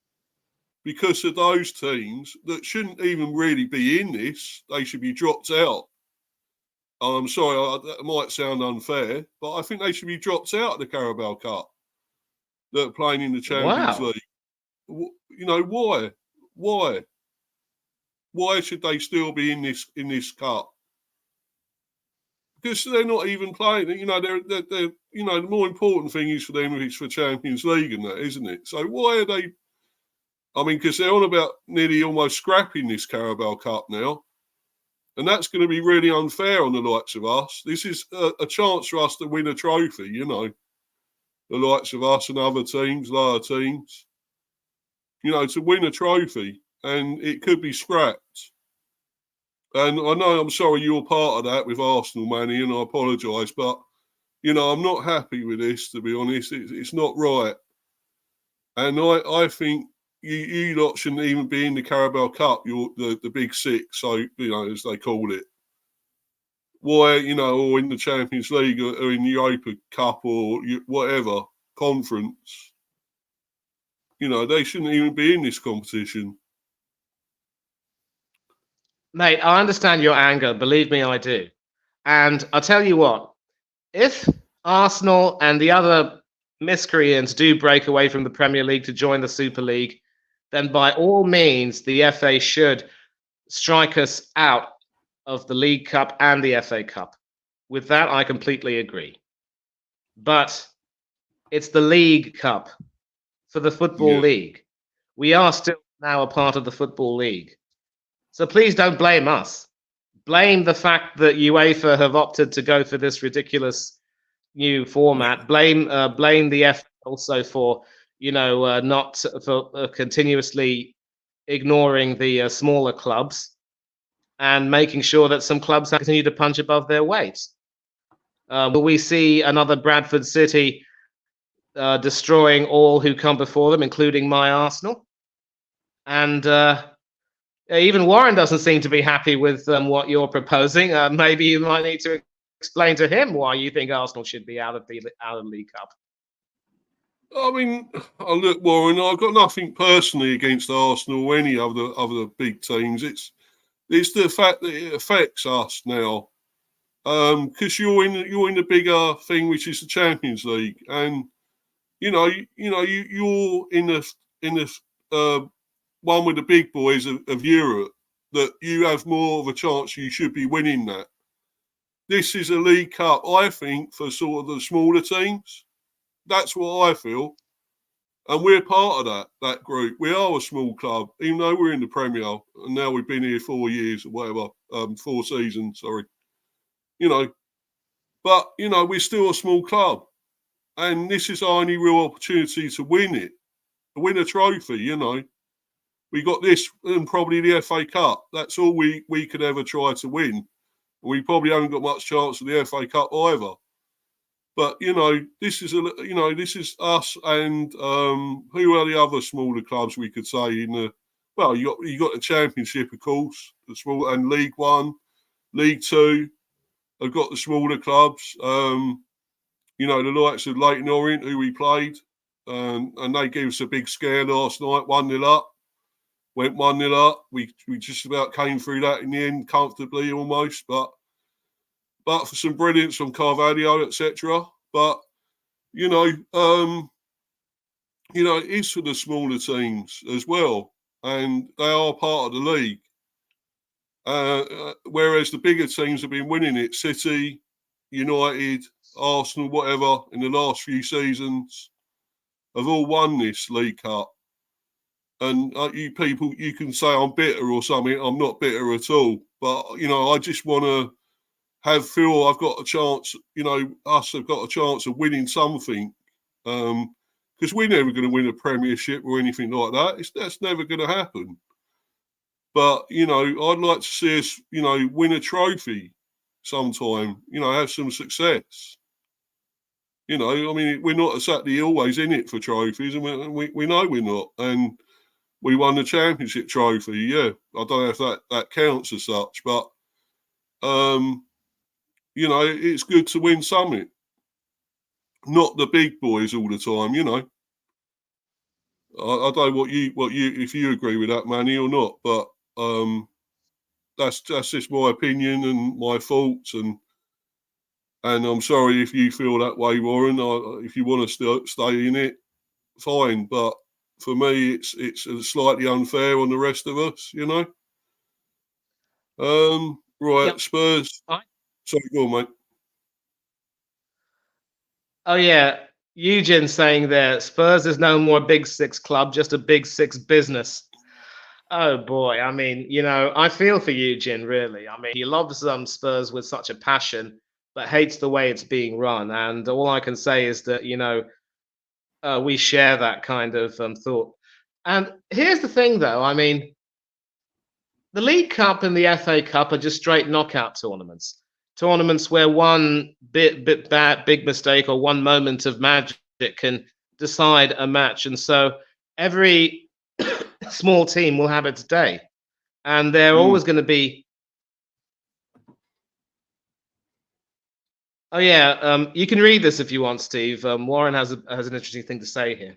because of those teams that shouldn't even really be in this. They should be dropped out. I'm sorry, that might sound unfair, but I think they should be dropped out of the Carabao Cup that are playing in the Champions League. You know, why? Why should they still be in this cup? Because they're not even playing. You know, they're you know, the more important thing is for them if it's for Champions League and that, isn't it? So why are they? I mean, because they're on about nearly almost scrapping this Carabao Cup now, and that's going to be really unfair on the likes of us. This is a chance for us to win a trophy. You know, the likes of us and other teams, lower teams. You know, to win a trophy, and it could be scrapped. And I know, I'm sorry you're part of that with Arsenal, Manny, and I apologise, but, you know, I'm not happy with this, to be honest. It's not right. And I think you lot shouldn't even be in the Carabao Cup, you're the Big Six, so, you know, as they call it. why, or in the Champions League or in the Europa Cup or whatever conference, they shouldn't even be in this competition. Mate, I understand your anger. Believe me, I do. And I'll tell you what, if Arsenal and the other miscreants do break away from the Premier League to join the Super League, then by all means, the FA should strike us out of the League Cup and the FA Cup. With that, I completely agree. But it's the League Cup for the Football League. We are still now a part of the Football League. So please don't blame us. Blame the fact that UEFA have opted to go for this ridiculous new format. Blame the FA also for not for continuously ignoring the smaller clubs and making sure that some clubs continue to punch above their weight. Will we see another Bradford City destroying all who come before them, including my Arsenal? And even Warren doesn't seem to be happy with what you're proposing. Maybe you might need to explain to him why you think Arsenal should be out of the League Cup. I mean, look, Warren, I've got nothing personally against Arsenal or any other big teams. It's the fact that it affects us now, because you're in the bigger thing, which is the Champions League, and you're in the one with the big boys of Europe, that you have more of a chance. You should be winning that. This is a League Cup, I think, for sort of the smaller teams. That's what I feel. And we're part of that group. We are a small club, even though we're in the Premier, and now we've been here 4 years or whatever, 4 seasons, sorry. But, we're still a small club. And this is our only real opportunity to win it, to win a trophy, We got this and probably the FA Cup. That's all we could ever try to win. We probably haven't got much chance of the FA Cup either. But this is us and who are the other smaller clubs we could say in the? Well, you got the Championship, of course, the small, and League One, League Two. I've got the smaller clubs. The likes of Leyton Orient, who we played, and they gave us a big scare last night, 1-0 up. Went 1-0 up. We just about came through that in the end comfortably, almost, but for some brilliance from Carvalho, etc. But it is for the smaller teams as well, and they are part of the league. Whereas the bigger teams have been winning it, City, United, Arsenal, whatever, in the last few seasons, have all won this League Cup. And you people, you can say I'm bitter or something. I'm not bitter at all. But, I just want to feel I've got a chance, us have got a chance of winning something. Because we're never going to win a Premiership or anything like that. That's never going to happen. But, I'd like to see us, win a trophy sometime, have some success. We're not exactly always in it for trophies, and we know we're not. And we won the Championship trophy, yeah. I don't know if that counts as such, but, it's good to win something. Not the big boys all the time, I don't know what you if you agree with that, Manny, or not, but that's just my opinion and my thoughts, and I'm sorry if you feel that way, Warren. If you want to stay in it, fine, but for me, it's slightly unfair on the rest of us, Right, yep. Spurs. Right. Sorry, go on, mate. Oh, yeah. Eugene saying there, Spurs is no more a Big Six club, just a Big Six business. Oh, boy. I feel for Eugene, really. He loves Spurs with such a passion, but hates the way it's being run. And all I can say is that, we share that kind of thought. And here's the thing, though. The League Cup and the FA Cup are just straight knockout tournaments where one big mistake or one moment of magic can decide a match. And so every small team will have its day, and they're always going to be Oh yeah, you can read this if you want, Steve. Warren has an interesting thing to say here.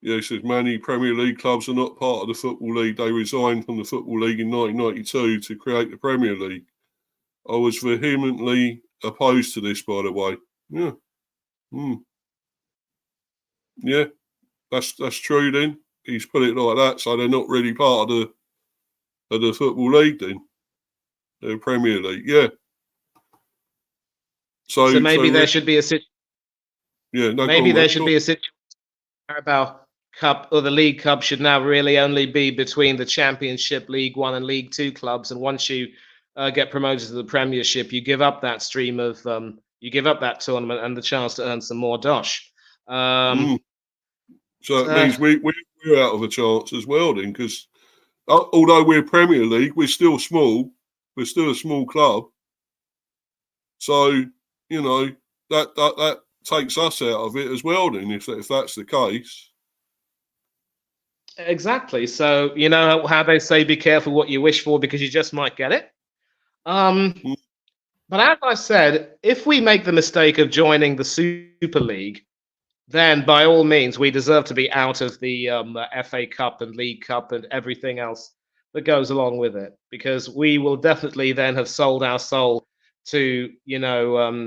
Yeah, he says many Premier League clubs are not part of the Football League. They resigned from the Football League in 1992 to create the Premier League. I was vehemently opposed to this, by the way. Yeah. Yeah, that's true then. He's put it like that, so they're not really part of the Football League then. The Premier League, yeah. So maybe there should be a yeah, no, maybe there should be a situation. Carabao Cup or the League Cup should now really only be between the Championship, League One, and League Two clubs. And once you get promoted to the Premiership, you give up that stream of you give up that tournament and the chance to earn some more dosh. So it means we're out of a chance as well then, because although we're Premier League, we're still small. We're still a small club. So, you know, that takes us out of it as well then, if that's the case. Exactly. So, you know how they say, be careful what you wish for because you just might get it. But as I said, if we make the mistake of joining the Super League, then by all means, we deserve to be out of the FA Cup and League Cup and everything else that goes along with it, because we will definitely then have sold our soul to, you know,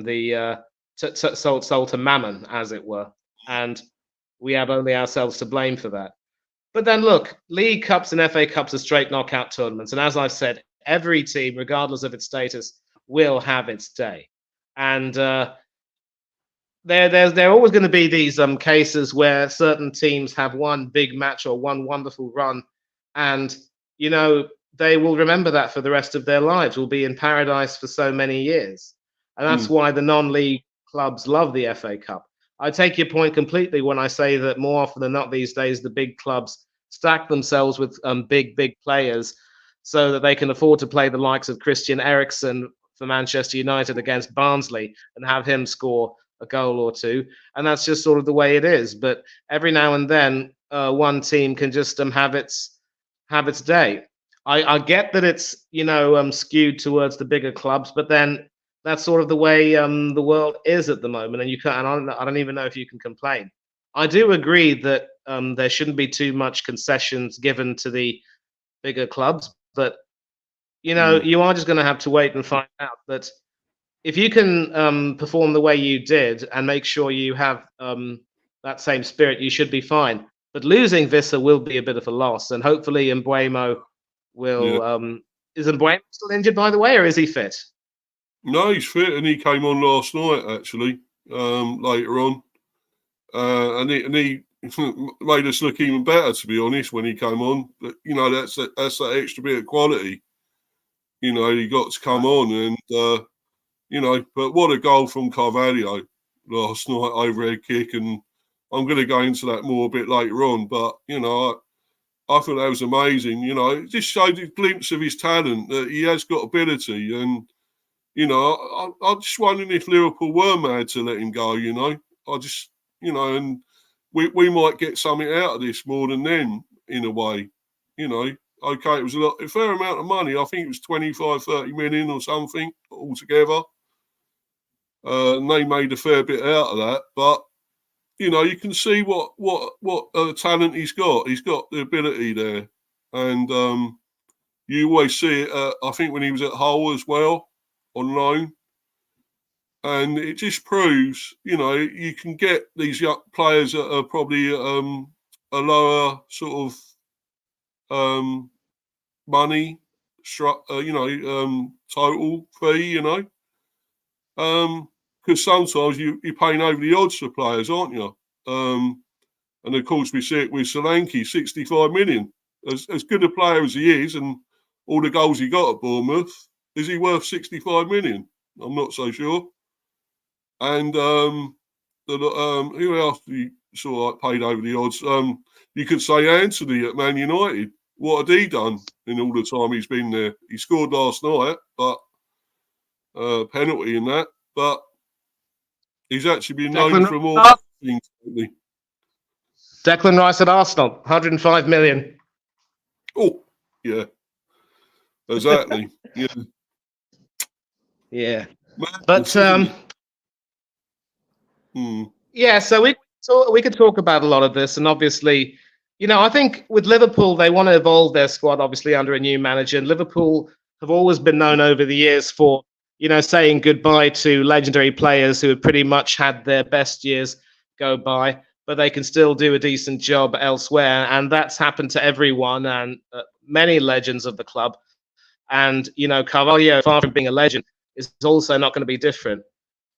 sold to Mammon, as it were, and we have only ourselves to blame for that. But then look, League Cups and FA Cups are straight knockout tournaments, and as I've said, every team, regardless of its status, will have its day, and there are always going to be these cases where certain teams have one big match or one wonderful run, and you know they will remember that for the rest of their lives. Will be in paradise for so many years, and that's why the non-league clubs love the FA Cup. I take your point completely when I say that more often than not these days the big clubs stack themselves with big players so that they can afford to play the likes of Christian Eriksen for Manchester United against Barnsley and have him score a goal or two, and that's just sort of the way it is. But every now and then, one team can just have its day. I get that it's skewed towards the bigger clubs, but then that's sort of the way the world is at the moment, and you can't. And I don't even know if you can complain. I do agree that there shouldn't be too much concessions given to the bigger clubs, but you are just going to have to wait and find out that if you can perform the way you did and make sure you have that same spirit, you should be fine. But losing Vissa will be a bit of a loss, and hopefully Mbeumo will. Yeah. Is Mbeumo still injured, by the way, or is he fit? No, he's fit, and he came on last night actually. Later on, and he made us look even better, to be honest, when he came on. But that's that extra bit of quality. He got to come on, and but what a goal from Carvalho last night, overhead kick, and I'm going to go into that more a bit later on. But I thought that was amazing. It just showed a glimpse of his talent, that he has got ability, and I'm just wondering if Liverpool were mad to let him go. I just and we might get something out of this more than them in a way. Okay, it was a fair amount of money. I think it was 25-30 million or something altogether. And they made a fair bit out of that, but you can see what talent he's got. He's got the ability there, and you always see it. I think when he was at Hull as well on loan, and it just proves you can get these young players that are probably a lower sort of money, total fee, because sometimes you're paying over the odds for players, aren't you? And of course, we see it with Solanke, 65 million. As good a player as he is, and all the goals he got at Bournemouth, is he worth 65 million? I'm not so sure. And who else do you sort of paid over the odds? You could say Anthony at Man United. What had he done in all the time he's been there? He scored last night, but penalty in that. But he's actually been known for more things. Declan Rice at Arsenal, 105 million. Oh, yeah. Exactly. Yeah. Yeah. Madness, Yeah, so we could talk about a lot of this, and obviously, I think with Liverpool they want to evolve their squad, obviously under a new manager. And Liverpool have always been known over the years for saying goodbye to legendary players who have pretty much had their best years go by, but they can still do a decent job elsewhere, and that's happened to everyone and many legends of the club. And Carvalho, far from being a legend, is also not going to be different.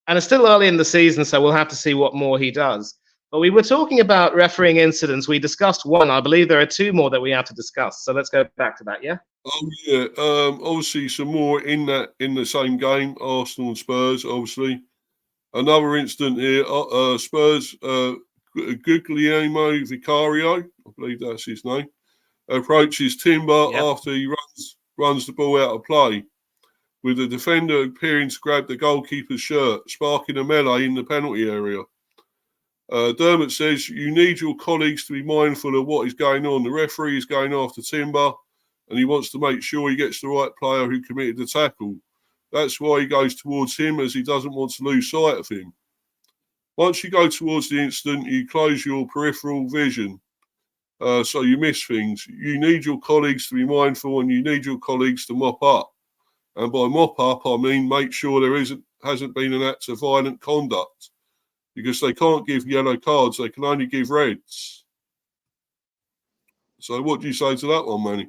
And it's still early in the season, so we'll have to see what more he does. But we were talking about refereeing incidents. We discussed one. I believe there are two more that we have to discuss. So let's go back to that, yeah? Oh yeah, obviously some more in the same game, Arsenal and Spurs. Obviously, another incident here. Spurs, Guglielmo Vicario, I believe that's his name, approaches Timber Yep. after he runs the ball out of play, with the defender appearing to grab the goalkeeper's shirt, sparking a melee in the penalty area. Dermot says, you need your colleagues to be mindful of what is going on. The referee is going after Timber, and he wants to make sure he gets the right player who committed the tackle. That's why he goes towards him, as he doesn't want to lose sight of him. Once you go towards the incident, you close your peripheral vision, so you miss things. You need your colleagues to be mindful, and you need your colleagues to mop up. And by mop up, I mean make sure there hasn't been an act of violent conduct, because they can't give yellow cards, they can only give reds. So what do you say to that one, Manny?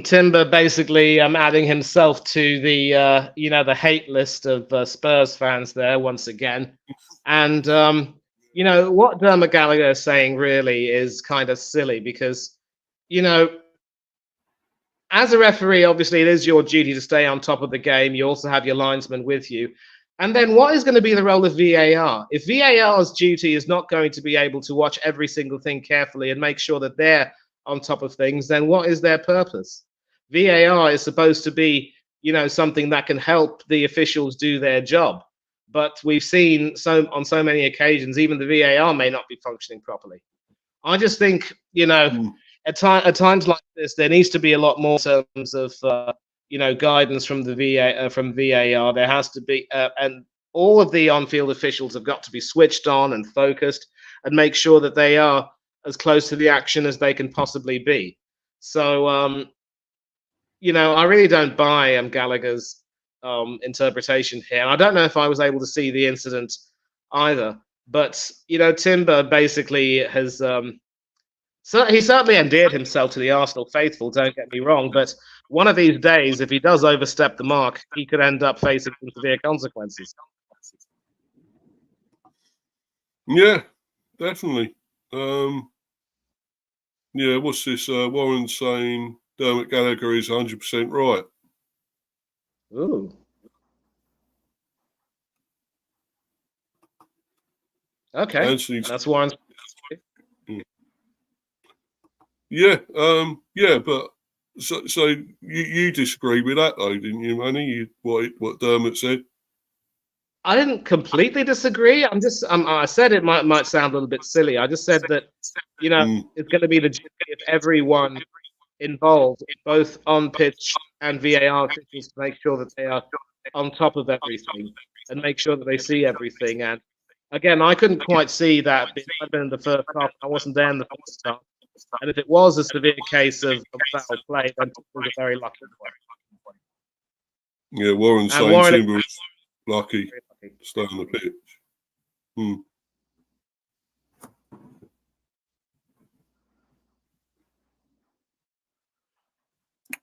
Timber basically adding himself to the the hate list of Spurs fans there once again. And what Dermot Gallagher is saying really is kind of silly because as a referee, obviously it is your duty to stay on top of the game. You also have your linesman with you. And then what is going to be the role of VAR? If VAR's duty is not going to be able to watch every single thing carefully and make sure that they're on top of things, then what is their purpose? VAR is supposed to be, something that can help the officials do their job. But we've seen on so many occasions, even the VAR may not be functioning properly. I just think, at times like this, there needs to be a lot more in terms of guidance from the from VAR. There has to be, and all of the on-field officials have got to be switched on and focused, and make sure that they are as close to the action as they can possibly be. So, I really don't buy Gallagher's interpretation here. And I don't know if I was able to see the incident either, but Timber basically has. So he certainly endeared himself to the Arsenal faithful, don't get me wrong, but one of these days, if he does overstep the mark, he could end up facing some severe consequences. Yeah, definitely. Yeah, what's this? Warren saying Dermot Gallagher is 100% right. Ooh. Okay, Anthony, that's Warren's. Yeah, but so you disagree with that though, didn't you, Manny? What Dermot said? I didn't completely disagree. I said it might sound a little bit silly. I just said that it's going to be the duty of everyone involved, both on pitch and VAR officials, to make sure that they are on top of everything and make sure that they see everything. And again, I couldn't quite see that. I've been in the first half. I wasn't there in the first half. And if it was a severe case of foul play, then it was a very lucky one. Yeah, Warren's saying Timber was lucky to stay on the pitch.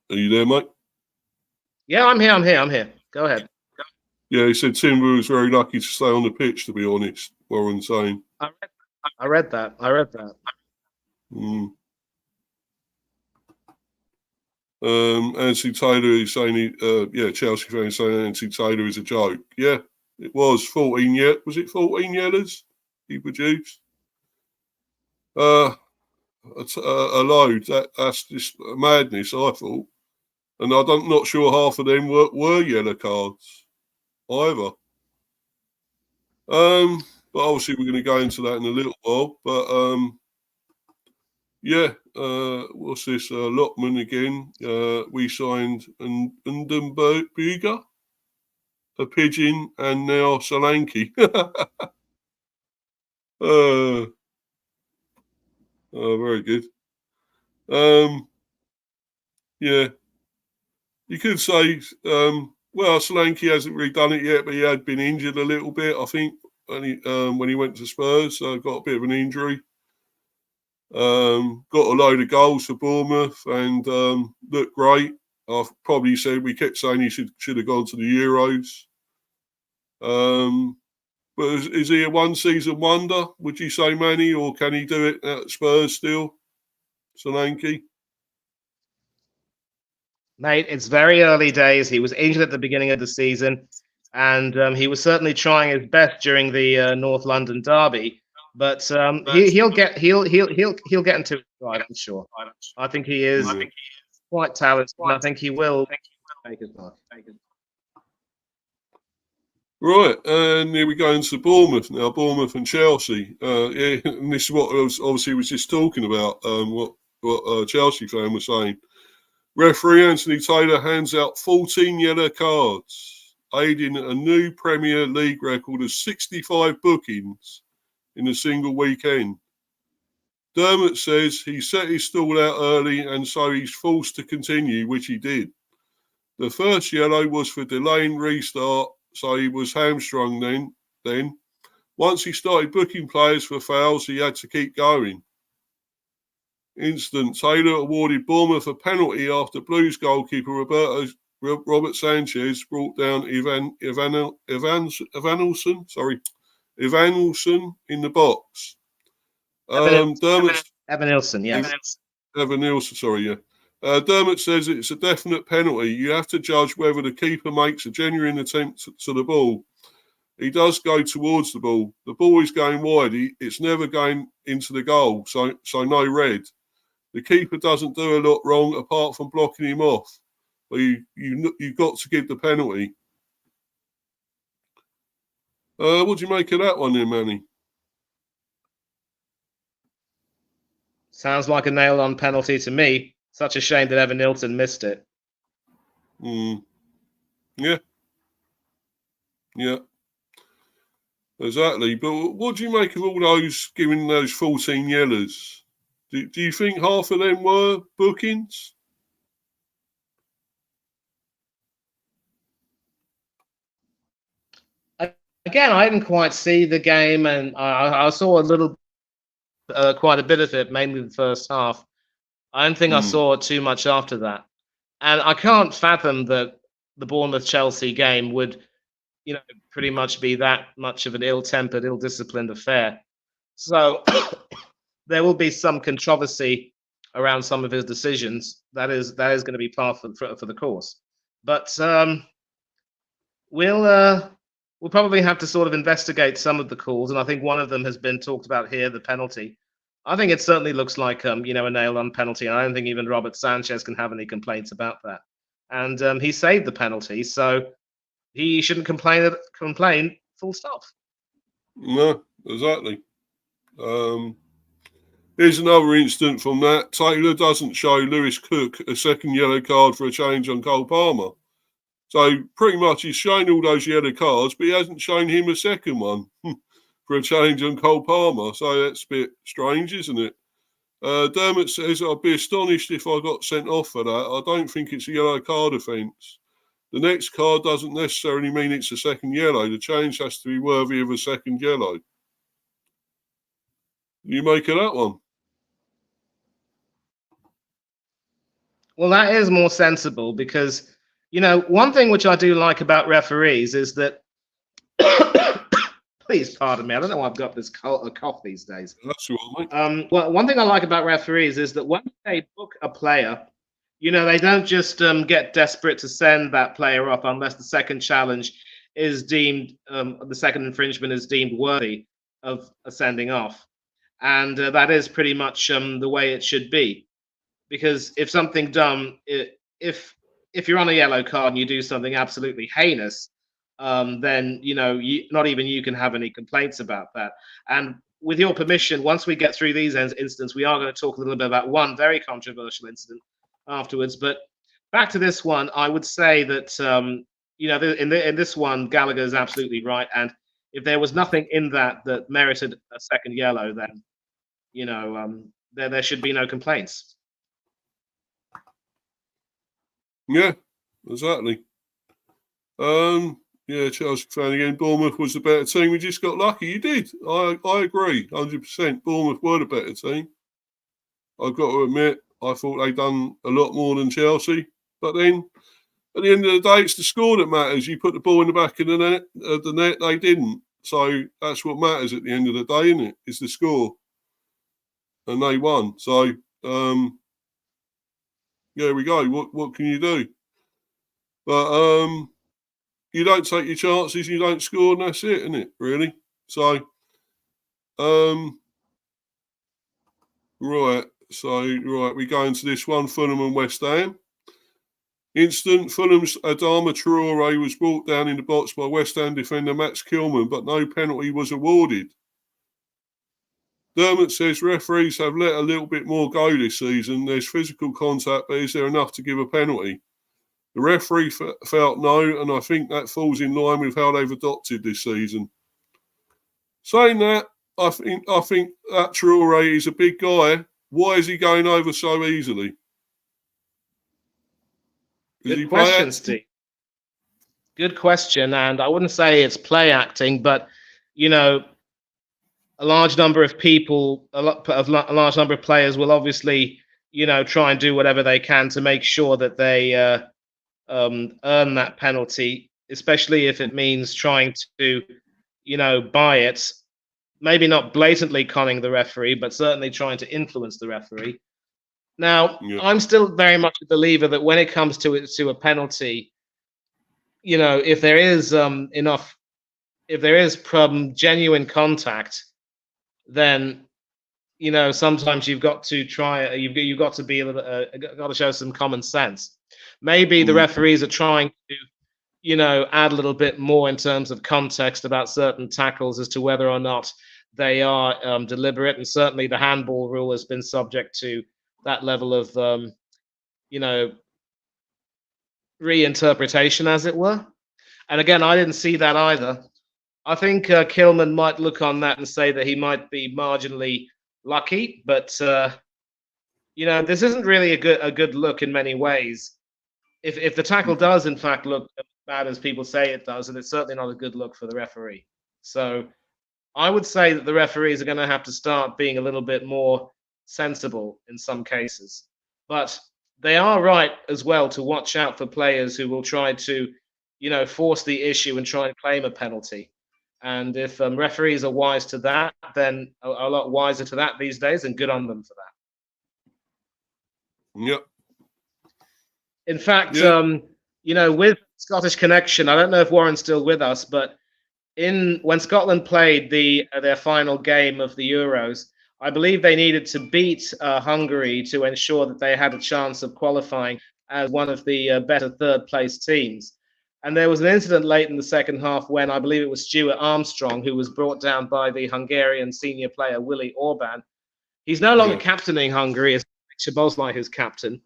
Are you there, mate? Yeah, I'm here. Go ahead. Yeah, he said Timber was very lucky to stay on the pitch, to be honest, Warren's saying. I read that. Anthony Taylor is saying, Chelsea fans saying Anthony Taylor is a joke. Yeah, it was 14 yet. Was it 14 yellers he produced? A load. That's just madness, I thought. And I'm not sure half of them were yellow cards either. But obviously we're going to go into that in a little while. But what's this? Lockman again. We signed Undenberger. a pigeon, and now Solanke. Very good. Yeah, you could say, well, Solanke hasn't really done it yet, but he had been injured a little bit, I think, when he went to Spurs, so got a bit of an injury. Got a load of goals for Bournemouth and looked great. I've probably said we kept saying he should have gone to the Euros. But is he a one-season wonder, would you say, Manny, or can he do it at Spurs still, Solanke? Mate, it's very early days. He was injured at the beginning of the season, and he was certainly trying his best during the North London derby. But he'll get into his stride, I'm sure. I think he is quite talented, and I think he will make his mark. Right, and here we go into Bournemouth now. Bournemouth and Chelsea. Yeah, and this is what I was just talking about. What Chelsea fan was saying. Referee Anthony Taylor hands out 14 yellow cards, aiding a new Premier League record of 65 bookings in a single weekend. Dermot says he set his stall out early and so he's forced to continue, which he did. The first yellow was for delaying restart, so he was hamstrung then. Once he started booking players for fouls, he had to keep going. Instant, Taylor awarded Bournemouth a penalty after Blues goalkeeper Robert Sanchez brought down Evanilson in the box. Evanilson, yes. Evanilson, sorry, yeah. Dermot says it's a definite penalty. You have to judge whether the keeper makes a genuine attempt to the ball. He does go towards the ball. The ball is going wide. It's never going into the goal, so no red. The keeper doesn't do a lot wrong apart from blocking him off. But you've got to give the penalty. What do you make of that one then, Manny? Sounds like a nailed-on penalty to me. Such a shame that Evanilson missed it. Yeah. Yeah. Exactly. But what do you make of all those giving those 14 yellows? Do you think half of them were bookings? Again, I didn't quite see the game, and I saw quite a bit of it, mainly the first half. I don't think I saw too much after that. And I can't fathom that the Bournemouth-Chelsea game would, pretty much be that much of an ill-tempered, ill-disciplined affair. So there will be some controversy around some of his decisions. That is going to be par for the course. But we'll probably have to sort of investigate some of the calls, and I think one of them has been talked about here, the penalty. I think it certainly looks like a nailed-on penalty, and I don't think even Robert Sanchez can have any complaints about that. And he saved the penalty, so he shouldn't complain. Full stop. No, exactly. Here's another incident from that. Taylor doesn't show Lewis Cook a second yellow card for a change on Cole Palmer. So pretty much he's shown all those yellow cards, but he hasn't shown him a second one for a change on Cole Palmer. So that's a bit strange, isn't it? Dermot says, I'd be astonished if I got sent off for that. I don't think it's a yellow card offence. The next card doesn't necessarily mean it's a second yellow. The change has to be worthy of a second yellow. You make of that one? Well, that is more sensible because, one thing which I do like about referees is that, please pardon me, I don't know why I've got this cough these days. That's all right. Well, one thing I like about referees is that when they book a player, they don't just get desperate to send that player off unless the second challenge is deemed, the second infringement is deemed worthy of sending off. And that is pretty much the way it should be. Because if something dumb, if you're on a yellow card and you do something absolutely heinous, then not even you can have any complaints about that. And with your permission, once we get through these incidents, we are going to talk a little bit about one very controversial incident afterwards. But back to this one, I would say that in this one, Gallagher is absolutely right. And if there was nothing in that merited a second yellow, then there should be no complaints. Yeah, exactly. Yeah, Chelsea fan again. Bournemouth was the better team. We just got lucky. You did. I agree, 100%. Bournemouth were the better team. I've got to admit, I thought they'd done a lot more than Chelsea. But then, at the end of the day, it's the score that matters. You put the ball in the back of the net, they didn't. So that's what matters at the end of the day, isn't it? It's the score. And they won. So, there we go. What can you do? But you don't take your chances, you don't score, and that's it, isn't it, really? So, right, we go into this one, Fulham and West Ham. Instant, Fulham's Adama Traore was brought down in the box by West Ham defender Max Kilman, but no penalty was awarded. Dermot says referees have let a little bit more go this season. There's physical contact, but is there enough to give a penalty? The referee felt no, and I think that falls in line with how they've adopted this season. Saying that, I think that Traore is a big guy. Why is he going over so easily? Good question, Steve. Good question, and I wouldn't say it's play acting, but a large number of people, a large number of players will obviously, try and do whatever they can to make sure that they earn that penalty, especially if it means trying to, buy it. Maybe not blatantly conning the referee, but certainly trying to influence the referee. Now, I'm still very much a believer that when it comes to a penalty, if there is genuine contact, then sometimes you've got to try. You've got to be got to show some common sense. Maybe the referees are trying to, add a little bit more in terms of context about certain tackles as to whether or not they are deliberate, and certainly the handball rule has been subject to that level of, reinterpretation, as it were. And again, I didn't see that either. I think Kilman might look on that and say that he might be marginally lucky, but this isn't really a good look in many ways. If the tackle does in fact look as bad as people say it does, and it's certainly not a good look for the referee. So I would say that the referees are going to have to start being a little bit more sensible in some cases. But they are right as well to watch out for players who will try to, force the issue and try and claim a penalty. And if referees are wise to that, then a lot wiser to that these days, and good on them for that. Yep. In fact, with Scottish Connection, I don't know if Warren's still with us, but when Scotland played their final game of the Euros, I believe they needed to beat Hungary to ensure that they had a chance of qualifying as one of the better third-place teams. And there was an incident late in the second half when I believe it was Stuart Armstrong who was brought down by the Hungarian senior player Willi Orban. He's no longer captaining Hungary, as Szoboszlai who's captain.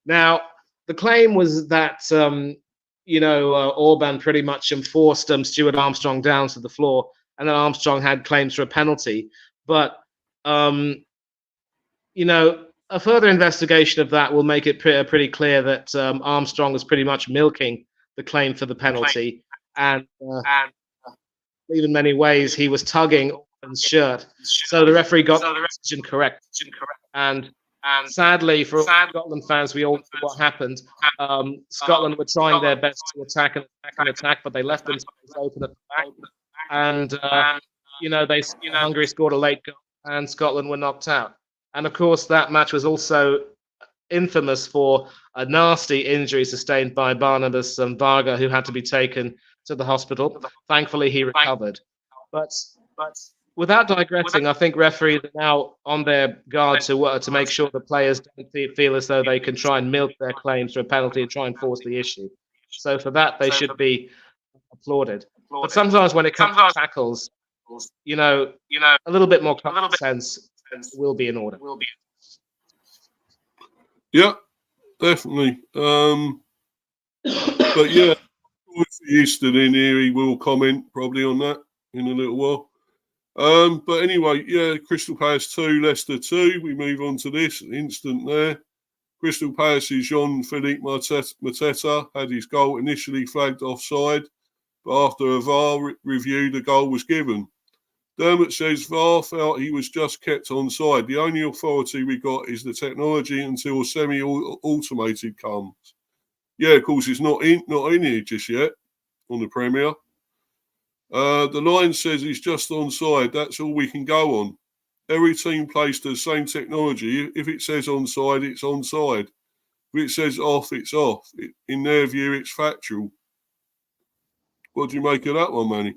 Now, the claim was that Orban pretty much forced Stuart Armstrong down to the floor, and then Armstrong had claims for a penalty. But a further investigation of that will make it pretty clear that Armstrong was pretty much milking the claim for the penalty, and even in many ways he was tugging Orban's shirt. So the referee got the decision correct. And sadly for Scotland fans, we all know what happened. Scotland were trying their best to attack, but they left themselves open at the back. And Hungary scored a late goal, and Scotland were knocked out. And of course, that match was also infamous for a nasty injury sustained by Barnabas Varga, who had to be taken to the hospital. Thankfully, he recovered. But without digressing, I think referees are now on their guard to make sure the players don't feel as though they can try and milk their claims for a penalty and try and force the issue. So for that, they should be applauded. But sometimes when it comes to tackles, a little bit more common sense will be in order. Yeah, definitely. But yeah, Easton in here, he will comment probably on that in a little while. But anyway, yeah, Crystal Palace 2, Leicester 2. We move on to this instant there. Crystal Palace's Jean-Philippe Mateta had his goal initially flagged offside, but after a VAR review, the goal was given. Dermot says VAR felt he was just kept onside. The only authority we got is the technology until semi-automated comes. Yeah, of course, it's not in here just yet on the Premier. The line says he's just onside. That's all we can go on. Every team plays the same technology. If it says onside, it's onside. If it says off, it's off. In their view, it's factual. What do you make of that one, Manny?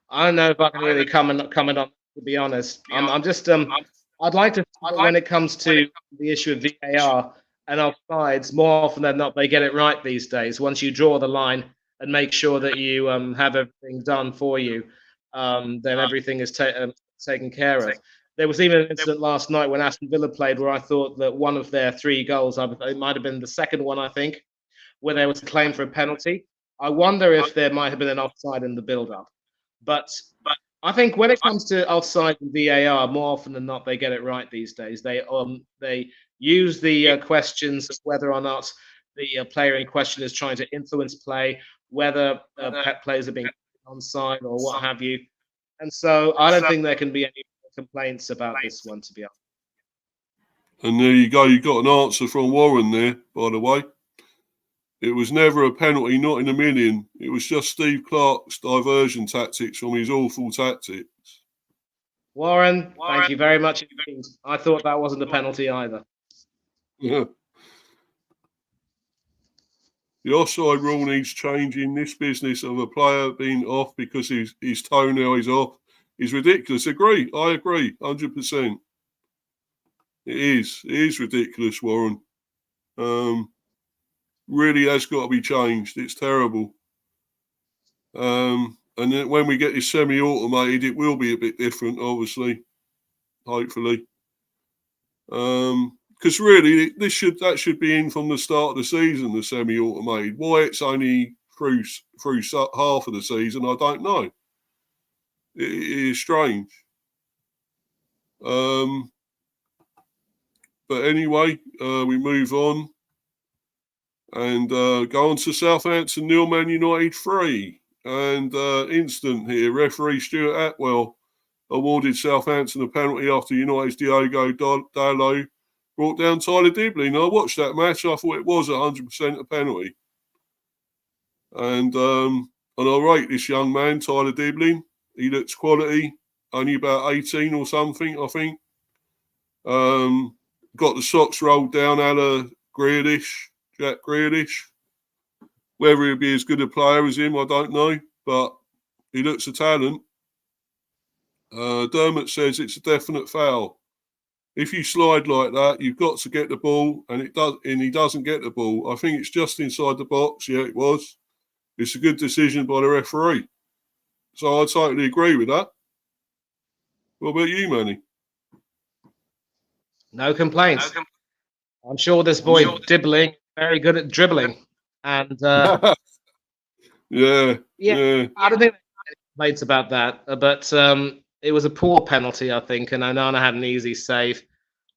I don't know if I can really comment on, to be honest. I'm just I'd like to think when it comes to the issue of VAR and offsides, more often than not, they get it right these days. Once you draw the line and make sure that you have everything done for you, then everything is taken care of. There was even an incident last night when Aston Villa played where I thought that one of their 3 goals, it might have been the second one, I think, where there was a claim for a penalty. I wonder if there might have been an offside in the build-up. But I think when it comes to offside and VAR, more often than not, they get it right these days. They use the questions of whether or not the player in question is trying to influence play, whether players are being onside or what have you. And so I don't think there can be any complaints about this one, to be honest. And there you go. You got an answer from Warren there, by the way. It was never a penalty, not in a million. It was just Steve Clarke's diversion tactics from his awful tactics. Warren, thank you very much indeed. I thought that wasn't a penalty either. Yeah. The offside rule needs changing. This business of a player being off because his toenail is off is ridiculous. I agree, 100%. It is ridiculous, Warren. Really has got to be changed. It's terrible. And then when we get this semi-automated, it will be a bit different, obviously. Hopefully. Because really, that should be in from the start of the season, the semi-automated. Why it's only through half of the season, I don't know. It is strange. But anyway, we move on and go on to Southampton 0, Man United 3. And instant here, referee Stuart Atwell awarded Southampton a penalty after United's Diogo Dalot brought down Tyler Dibley. I watched that match. I thought it was 100% a penalty. And I rate this young man, Tyler Dibley. He looks quality, only about 18 or something, I think. Got the socks rolled down a la Jack Grealish. Whether he'll be as good a player as him, I don't know. But he looks a talent. Dermot says it's a definite foul. If you slide like that, you've got to get the ball, and he doesn't get the ball. I think it's just inside the box. Yeah, it was. It's a good decision by the referee. So I totally agree with that. What about you, Manny? No complaints. I'm sure this boy Dibbling very good at dribbling, and yeah. I don't think there's complaints about that, but it was a poor penalty, I think, and Onana had an easy save.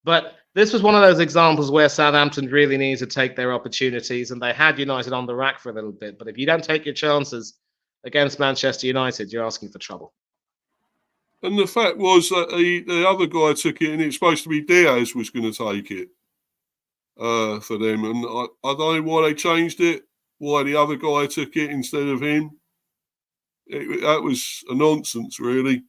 But this was one of those examples where Southampton really needs to take their opportunities, and they had United on the rack for a little bit. But if you don't take your chances against Manchester United, you're asking for trouble. And the fact was that the other guy took it, and it's supposed to be Diaz was going to take it for them. And I don't know why they changed it, why the other guy took it instead of him. That was a nonsense, really.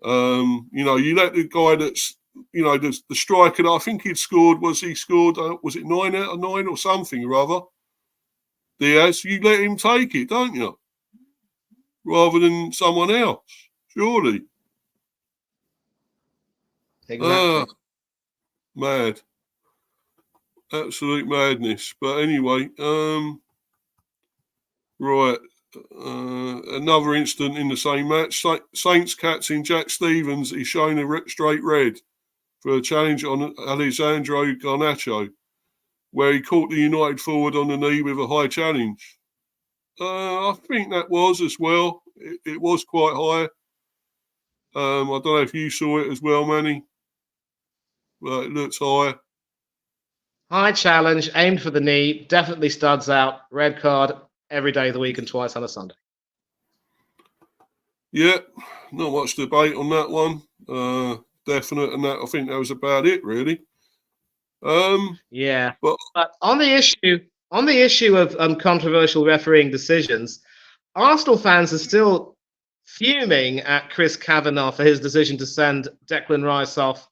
You let the guy that's, the striker that I think he'd scored, was it 9 out of 9 or something or other? Diaz, you let him take it, don't you? Rather than someone else, surely. Exactly. Mad. Absolute madness. But anyway, right. Another incident in the same match. Saints captain Jack Stevens is shown a straight red for a challenge on Alessandro Garnacho. where he caught the United forward on the knee with a high challenge. I think that was as well. It was quite high. I don't know if you saw it as well, Manny, but it looks high. High challenge, aimed for the knee, definitely studs out. Red card every day of the week and twice on a Sunday. Yeah, not much debate on that one. Definite, and that I think that was about it, really. Yeah, but on the issue of controversial refereeing decisions, Arsenal fans are still fuming at Chris Kavanagh for his decision to send Declan Rice off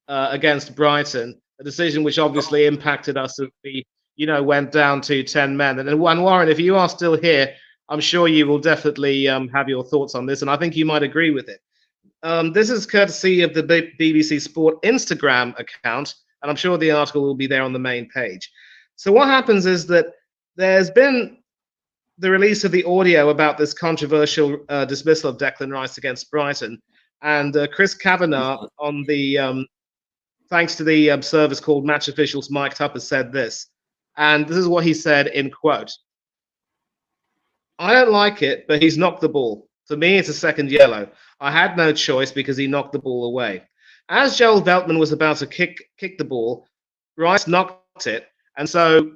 against Brighton, a decision which obviously impacted us as we, went down to 10 men. And Warren, if you are still here, I'm sure you will definitely have your thoughts on this, and I think you might agree with it. This is courtesy of the BBC Sport Instagram account, and I'm sure the article will be there on the main page. So what happens is that there's been the release of the audio about this controversial dismissal of Declan Rice against Brighton, and Chris Kavanagh on the thanks to the service called Match Officials Mic'd Up has said this, and this is what he said in quote: "I don't like it, but he's knocked the ball. For me, it's a second yellow. I had no choice because he knocked the ball away. As Joel Veltman was about to kick the ball, Rice knocked it, and so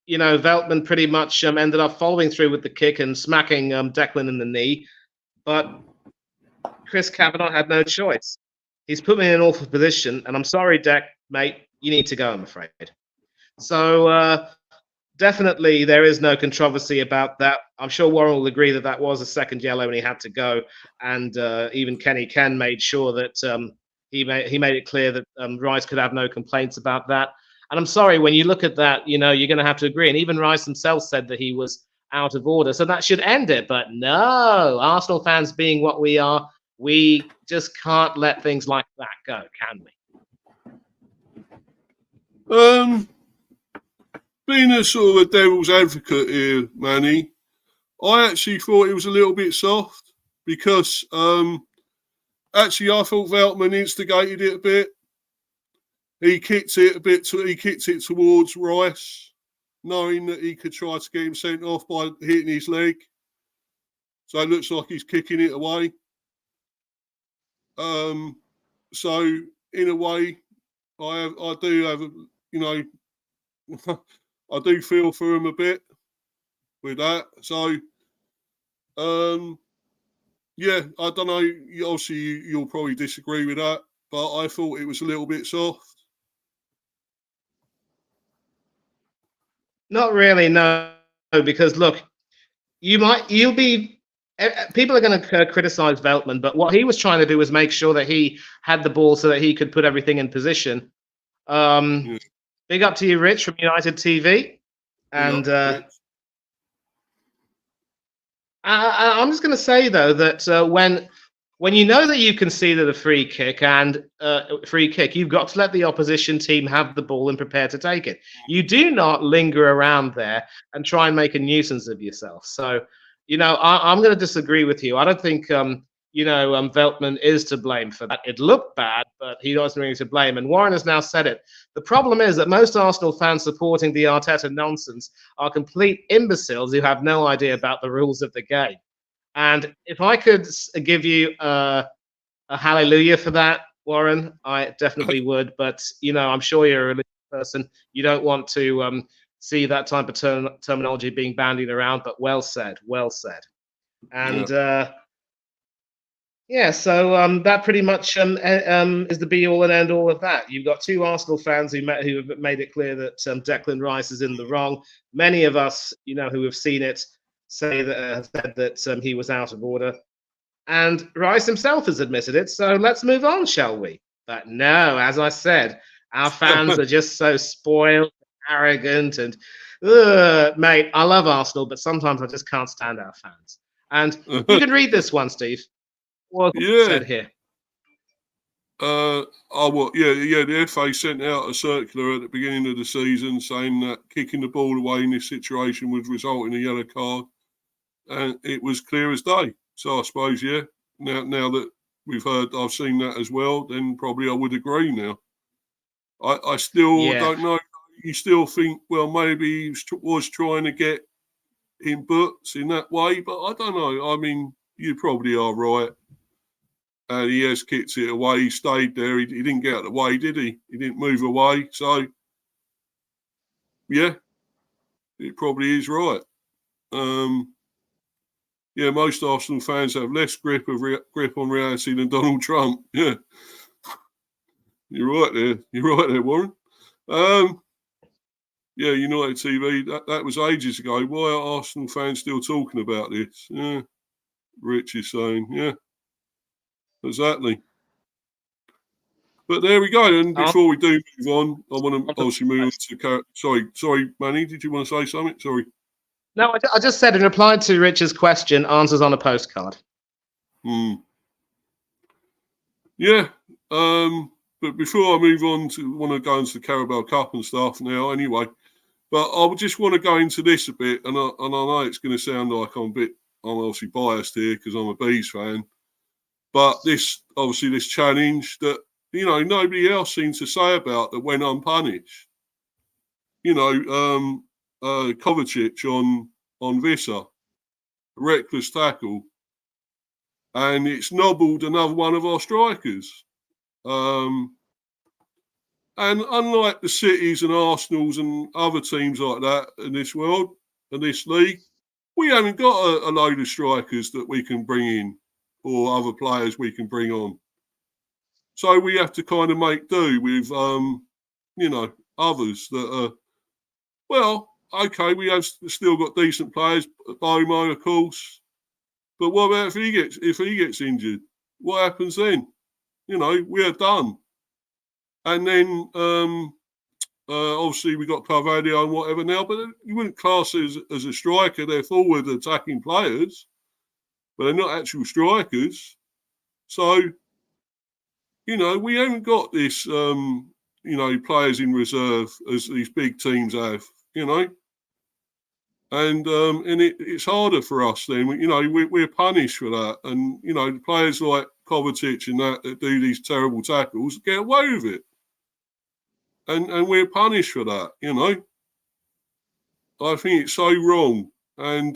Veltman pretty much ended up following through with the kick and smacking Declan in the knee. But Chris Kavanagh had no choice. He's put me in an awful position, and I'm sorry, Dec, mate, you need to go, I'm afraid." So definitely there is no controversy about that. I'm sure Warren will agree that that was a second yellow and he had to go. And even Kenny Ken made sure that he made it clear that Rice could have no complaints about that. And I'm sorry, when you look at that, you're going to have to agree. And even Rice himself said that he was out of order. So that should end it. But no, Arsenal fans being what we are, we just can't let things like that go, can we? Being a sort of a devil's advocate here, Manny, I actually thought it was a little bit soft because actually I thought Veltman instigated it a bit. He kicked it a bit. He kicked it towards Rice, knowing that he could try to get him sent off by hitting his leg. So it looks like he's kicking it away. So in a way, I do have I do feel for him a bit with that. So, yeah, I don't know. Obviously, you'll probably disagree with that, but I thought it was a little bit soft. Not really, no, because look, you'll be. People are going to criticize Veltman, but what he was trying to do was make sure that he had the ball so that he could put everything in position. Big up to you, Rich, from United TV. And I'm just going to say, though, that when you know that you conceded a free kick, you've got to let the opposition team have the ball and prepare to take it. You do not linger around there and try and make a nuisance of yourself. So, I'm going to disagree with you. I don't think Veltman is to blame for that. It looked bad, but he wasn't really to blame. And Warren has now said it. The problem is that most Arsenal fans supporting the Arteta nonsense are complete imbeciles who have no idea about the rules of the game. And if I could give you a hallelujah for that, Warren, I definitely would. But, I'm sure you're a religious person. You don't want to see that type of terminology being bandied around, but well said, well said. And so that pretty much is the be-all and end-all of that. You've got two Arsenal fans who have made it clear that Declan Rice is in the wrong. Many of us, who have seen it, say that have said that he was out of order. And Rice himself has admitted it. So let's move on, shall we? But no, as I said, our fans are just so spoiled, arrogant, and mate, I love Arsenal, but sometimes I just can't stand our fans. And you can read this one, Steve. What said here? The FA sent out a circular at the beginning of the season saying that kicking the ball away in this situation would result in a yellow card, and it was clear as day. So I suppose, now that I've seen that as well, then probably I would agree now. I still don't know. you still think, well, maybe he was trying to get him booked in that way, but I don't know. I mean, you probably are right. And he has kicked it away. He stayed there. He didn't get out of the way, did he? He didn't move away. So, yeah, it probably is right. Yeah, most Arsenal fans have less grip on reality than Donald Trump. Yeah, you're right there, Warren. Yeah, United TV. That was ages ago. Why are Arsenal fans still talking about this? Yeah, Rich is saying, yeah, exactly. But there we go. And before we do move on, I want to obviously move on to. Sorry, Manny. Did you want to say something? Sorry. No, I just said in reply to Rich's question, answers on a postcard. Yeah. But before I move on want to go into the Carabao Cup and stuff now anyway. But I would just want to go into this a bit, and I know it's going to sound like I'm obviously biased here because I'm a Bees fan. But this challenge that, nobody else seems to say about that went unpunished. Kovacic on Visser, reckless tackle, and it's nobbled another one of our strikers. And unlike the Cities and Arsenals and other teams like that in this world, in this league, we haven't got a load of strikers that we can bring in or other players we can bring on. So we have to kind of make do with, others that are, well, okay, we have still got decent players, Bomo, of course. But what about if he gets injured? What happens then? We are done. And then obviously we got Carvalho and whatever now, but you wouldn't class as a striker. They're forward attacking players, but they're not actual strikers. So, we haven't got this, players in reserve as these big teams have, And it's harder for us then. We're punished for that. And, the players like Kovacic and that do these terrible tackles get away with it. And we're punished for that, I think it's so wrong. And,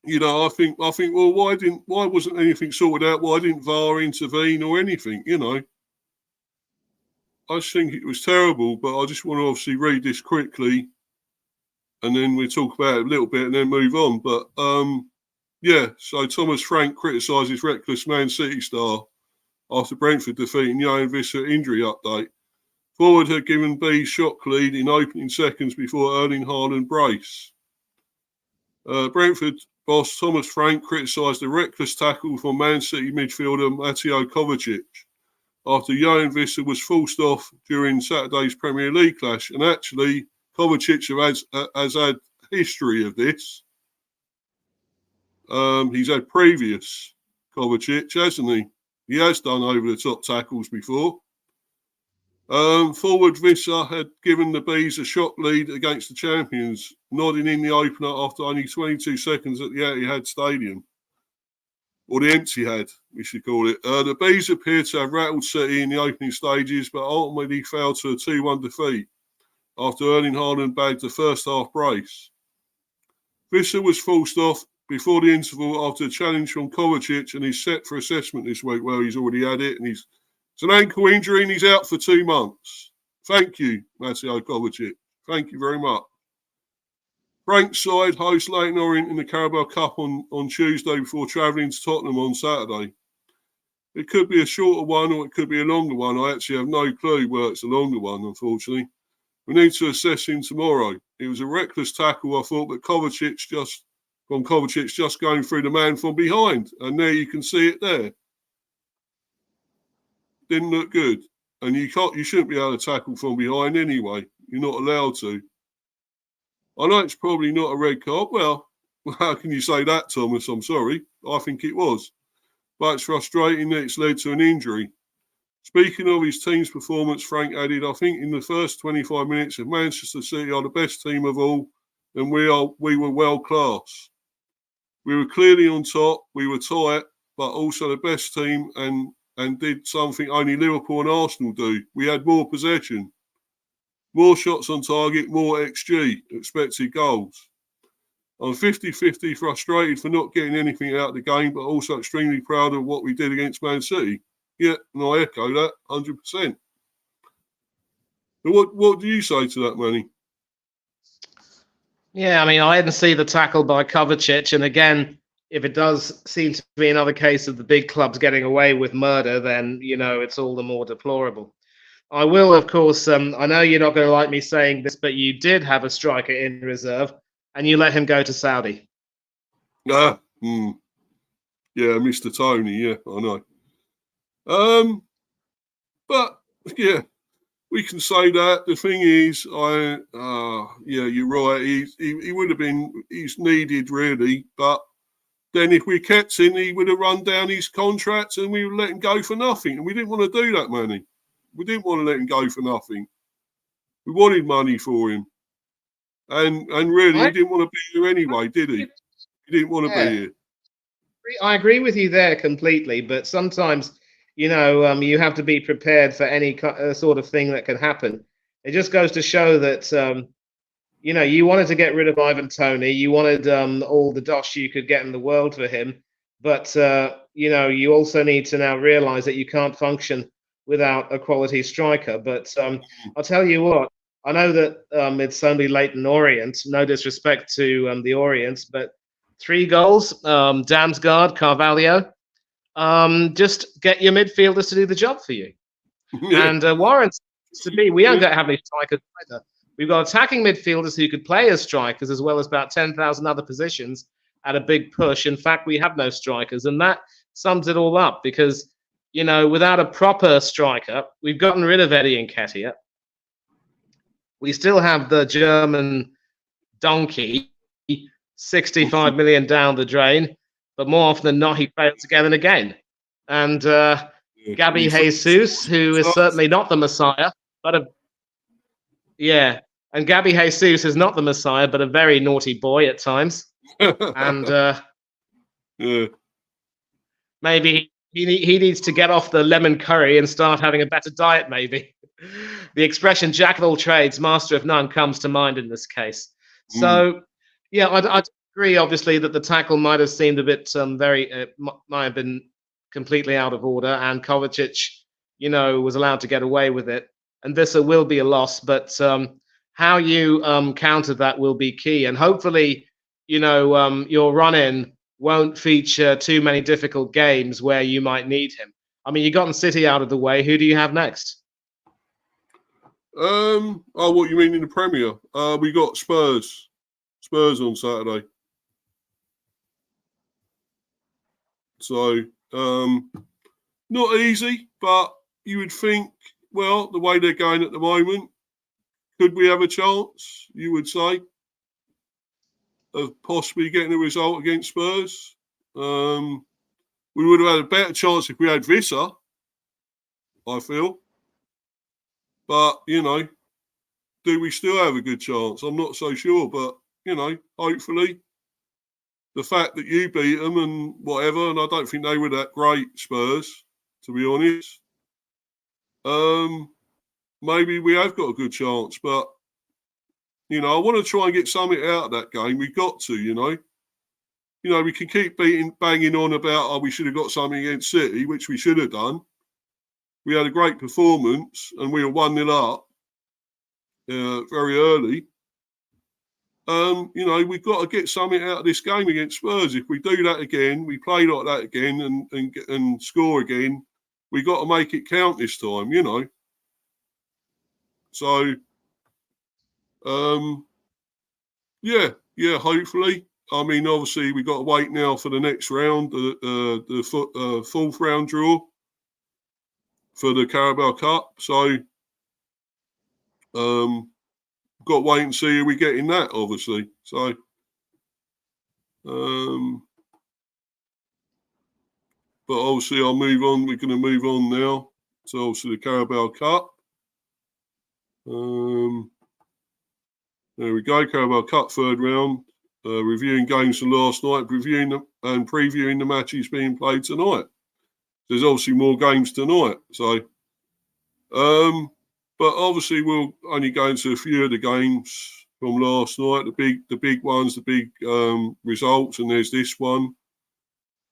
I think, well, why wasn't anything sorted out? Why didn't VAR intervene or anything, I just think it was terrible, but I just want to obviously read this quickly and then we'll talk about it a little bit and then move on. But, so Thomas Frank criticises reckless Man City star after Brentford defeating Johan Visser injury update. Forward had given B shock lead in opening seconds before Erling Haaland brace. Brentford boss Thomas Frank criticised the reckless tackle from Man City midfielder Mateo Kovacic after Johan Visser was forced off during Saturday's Premier League clash. And actually, Kovacic has had history of this. He's had previous Kovacic, hasn't he? He has done over-the-top tackles before. Forward Visser had given the Bees a shock lead against the champions, nodding in the opener after only 22 seconds at the Etihad Stadium. Or the Etihad, we should call it. The Bees appeared to have rattled City in the opening stages, but ultimately fell to a 2-1 defeat after Erling Haaland bagged the first half brace. Visser was forced off before the interval after a challenge from Kovacic and he's set for assessment this week. Well, he's already had it and it's an ankle injury and he's out for 2 months. Thank you, Mateo Kovacic. Thank you very much. Frank's side host Leyton Orient in the Carabao Cup on Tuesday before travelling to Tottenham on Saturday. It could be a shorter one or it could be a longer one. I actually have no clue where it's a longer one, unfortunately. We need to assess him tomorrow. It was a reckless tackle, I thought, but Kovacic just going through the man from behind. And there you can see it there. Didn't look good. And you shouldn't be able to tackle from behind anyway. You're not allowed to. I know it's probably not a red card. Well, how can you say that, Thomas? I'm sorry. I think it was. But it's frustrating that it's led to an injury. Speaking of his team's performance, Frank added, I think in the first 25 minutes of Manchester City are the best team of all, and we were well class. We were clearly on top, we were tight, but also the best team and did something only Liverpool and Arsenal do. We had more possession. more shots on target, more XG, expected goals. I'm 50-50 frustrated for not getting anything out of the game, but also extremely proud of what we did against Man City. Yeah, and I echo that 100%. But what do you say to that, Manny? Yeah, I mean, I didn't see the tackle by Kovacic, and again, if it does seem to be another case of the big clubs getting away with murder, then it's all the more deplorable. I will, of course. I know you're not going to like me saying this, but you did have a striker in reserve, and you let him go to Saudi. Yeah, Mr. Tony. Yeah, I know. But yeah, we can say that. The thing is, you're right. He would have been. He's needed really, but then if we kept him, he would have run down his contract, and we would let him go for nothing. And we didn't want to do that, Manny. We didn't want to let him go for nothing. We wanted money for him. And really, he didn't want to be here anyway, did he? He didn't want to be here. I agree with you there completely, but sometimes, you have to be prepared for any sort of thing that can happen. It just goes to show that, you wanted to get rid of Ivan Toney. You wanted all the dosh you could get in the world for him. But, you also need to now realize that you can't function without a quality striker. But I'll tell you what, I know that it's only Leyton Orient, no disrespect to the Orients, but 3 goals, Damsgaard, Carvalho. Just get your midfielders to do the job for you. Yeah. And Warren, to me, we don't have any strikers either. We've got attacking midfielders who could play as strikers, as well as about 10,000 other positions at a big push. In fact, we have no strikers, and that sums it all up because, without a proper striker, we've gotten rid of Eddie Nketiah. We still have the German donkey, 65 million down the drain, but more often than not, he fails again and again. And Gabby Jesus, who is certainly not the Messiah, but and Gabby Jesus is not the Messiah, but a very naughty boy at times. And maybe he needs to get off the lemon curry and start having a better diet, maybe. The expression "jack of all trades, master of none" comes to mind in this case. So, yeah, I agree, obviously, that the tackle might have seemed a bit might have been completely out of order, and Kovacic, was allowed to get away with it. And this will be a loss, but how you counter that will be key. And hopefully, your run-in won't feature too many difficult games where you might need him. I mean, you've gotten City out of the way. Who do you have next? What you mean in the Premier? We got Spurs on Saturday. So, not easy, but you would think, well, the way they're going at the moment, could we have a chance, you would say, of possibly getting a result against Spurs? We would have had a better chance if we had Visser, I feel. But, do we still have a good chance? I'm not so sure, but, hopefully the fact that you beat them and whatever, and I don't think they were that great, Spurs, to be honest, maybe we have got a good chance. But, I want to try and get something out of that game. We've got to, we can keep banging on about, we should have got something against City, which we should have done. We had a great performance and we were 1-0 up very early. We've got to get something out of this game against Spurs. If we do that again, we play like that again and score again, we got to make it count this time, So, hopefully. I mean, obviously, we got to wait now for the next round, the fourth round draw for the Carabao Cup. So, got to wait and see who we get in that, obviously. So, but obviously I'll move on. We're going to move on now to obviously the Carabao Cup. There we go, Carabao Cup third round. Reviewing games from last night, reviewing them and previewing the matches being played tonight. There's obviously more games tonight. So, But obviously, we'll only go into a few of the games from last night, the big ones, the big results, and there's this one,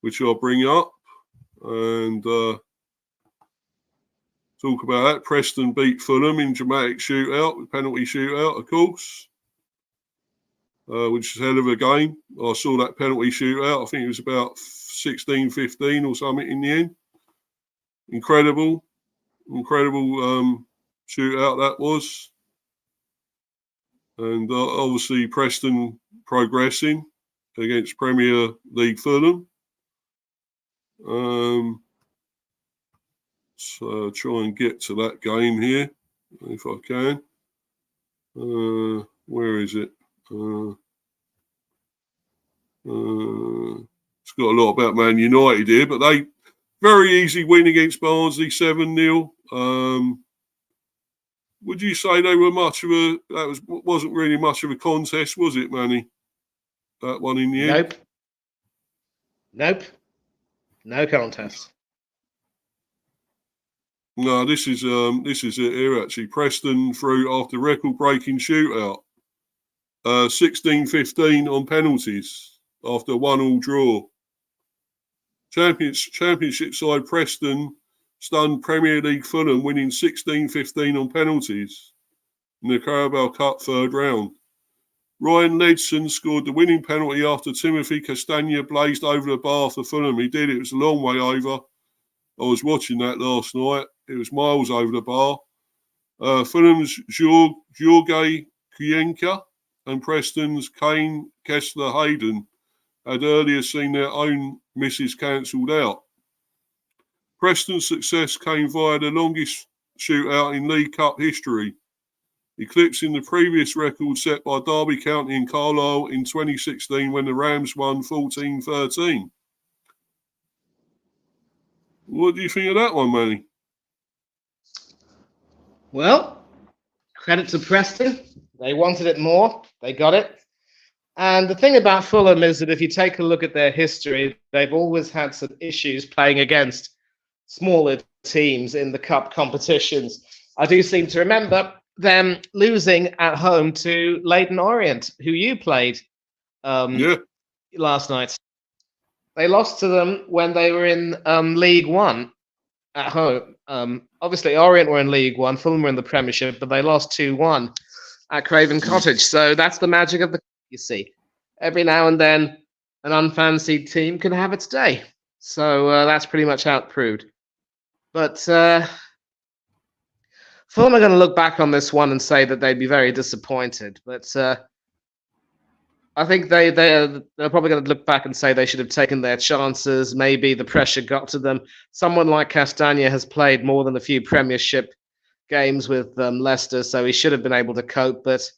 which I'll bring up and talk about that. Preston beat Fulham in dramatic shootout, penalty shootout, of course, which is a hell of a game. I saw that penalty shootout. I think it was about 16-15 or something in the end. Incredible shootout that was. And obviously Preston progressing against Premier League Fulham. So try and get to that game here, if I can. Where is it? It's got a lot about Man United here, but they very easy win against Barnsley, 7-0. Would you say they were wasn't really much of a contest, was it, Manny? That one in the end? Nope. No contest. No, this is it here actually. Preston through after record-breaking shootout. 16-15 on penalties after a 1-1 draw. Championship side Preston stunned Premier League Fulham, winning 16-15 on penalties in the Carabao Cup third round. Ryan Ledson scored the winning penalty after Timothy Castagna blazed over the bar for Fulham. He did. It was a long way over. I was watching that last night. It was miles over the bar. Fulham's Jorge Cuenca and Preston's Kane Kessler Hayden had earlier seen their own misses cancelled out. Preston's success came via the longest shootout in League Cup history, eclipsing the previous record set by Derby County and Carlisle in 2016 when the Rams won 14-13. What do you think of that one, Manny? Well, credit to Preston. They wanted it more. They got it. And the thing about Fulham is that if you take a look at their history, they've always had some issues playing against smaller teams in the cup competitions. I do seem to remember them losing at home to Leyton Orient, who you played last night. They lost to them when they were in League One at home. Obviously, Orient were in League One, Fulham were in the Premiership, but they lost 2-1 at Craven Cottage. So that's the magic of the, you see. Every now and then, an unfancied team can have its day. So that's pretty much how it proved. But Fulham are going to look back on this one and say that they'd be very disappointed. But I think they're probably going to look back and say they should have taken their chances. Maybe the pressure got to them. Someone like Castagna has played more than a few Premiership games with Leicester, so he should have been able to cope. But,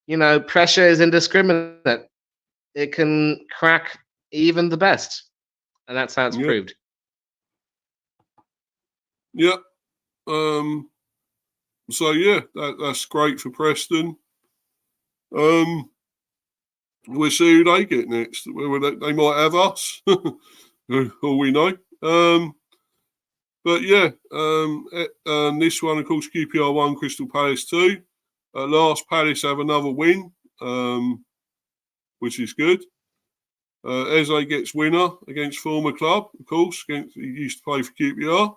you know, pressure is indiscriminate. It can crack even the best. And that's how it's proved. Yeah. So, yeah, that's great for Preston. We'll see who they get next. They might have us, all we know. But yeah, this one, of course, QPR 1, Crystal Palace 2. At last, Palace have another win, which is good. Eze gets winner against former club, of course. He used to play for QPR.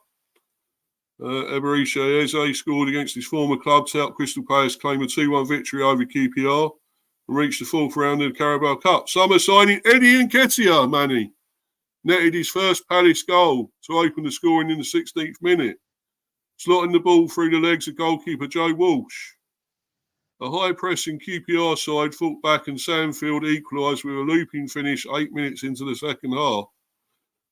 Eberechi Eze scored against his former club to help Crystal Palace claim a 2-1 victory over QPR and reach the fourth round of the Carabao Cup. Summer signing Eddie Nketiah, Manny, netted his first Palace goal to open the scoring in the 16th minute, slotting the ball through the legs of goalkeeper Joe Walsh. A high-pressing QPR side fought back and Sandfield equalised with a looping finish 8 minutes into the second half.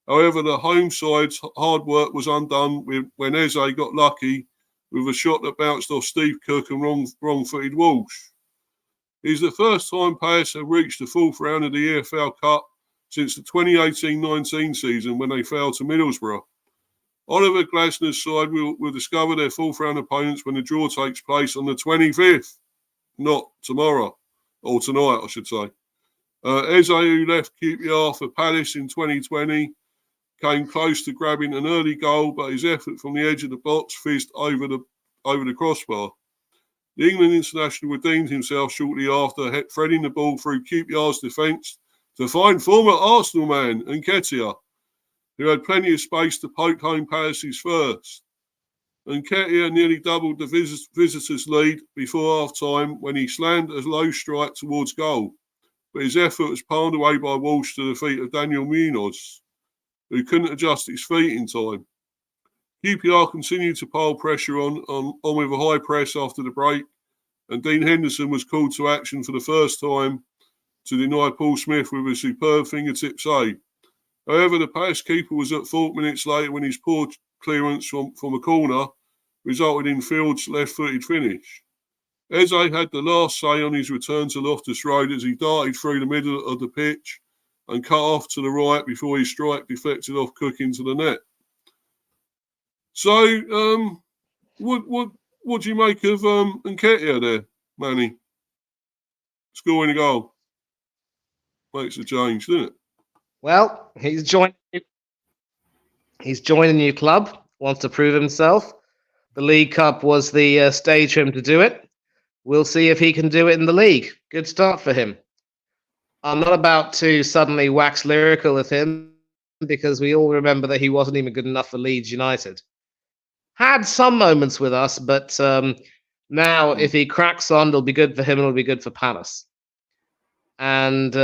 However, the home side's hard work was undone when Eze got lucky with a shot that bounced off Steve Cook and wrong-footed Walsh. It is the first time Palace have reached the fourth round of the EFL Cup since the 2018-19 season when they fell to Middlesbrough. Oliver Glasner's side will discover their fourth round opponents when the draw takes place on the 25th, not tomorrow, or tonight, I should say. Eze, who left QPR for Palace in 2020, came close to grabbing an early goal, but his effort from the edge of the box fizzed over the over the crossbar. The England international redeemed himself shortly after, threading the ball through QPR's defence to find former Arsenal man Nketiah, who had plenty of space to poke home Palace's first. Nketiah nearly doubled the visitors' lead before half-time when he slammed a low strike towards goal, but his effort was palmed away by Walsh to the feet of Daniel Munoz, who couldn't adjust his feet in time. QPR continued to pile pressure on with a high press after the break, and Dean Henderson was called to action for the first time to deny Paul Smith with a superb fingertip save. However, the Palace keeper was at fault minutes later when his poor clearance from a corner resulted in Field's left-footed finish. Eze had the last say on his return to Loftus Road as he darted through the middle of the pitch and cut off to the right before his strike deflected off Cook into the net. So, what do you make of Nketiah there, Manny? Scoring a goal makes a change, doesn't it? Well, he's joined a new club, wants to prove himself. The League Cup was the stage for him to do it. We'll see if he can do it in the league. Good start for him. I'm not about to suddenly wax lyrical with him because we all remember that he wasn't even good enough for Leeds United. Had some moments with us, but now if he cracks on, it'll be good for him and it'll be good for Palace. And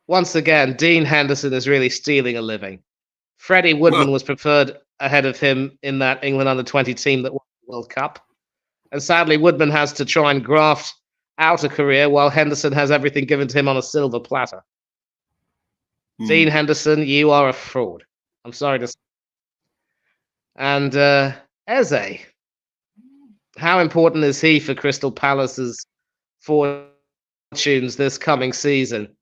once again, Dean Henderson is really stealing a living. Freddie Woodman was preferred ahead of him in that England under-20 team that won the World Cup. And sadly, Woodman has to try and graft out a career while Henderson has everything given to him on a silver platter. Dean Henderson, you are a fraud. I'm sorry to say. And Eze, how important is he for Crystal Palace's fortunes this coming season?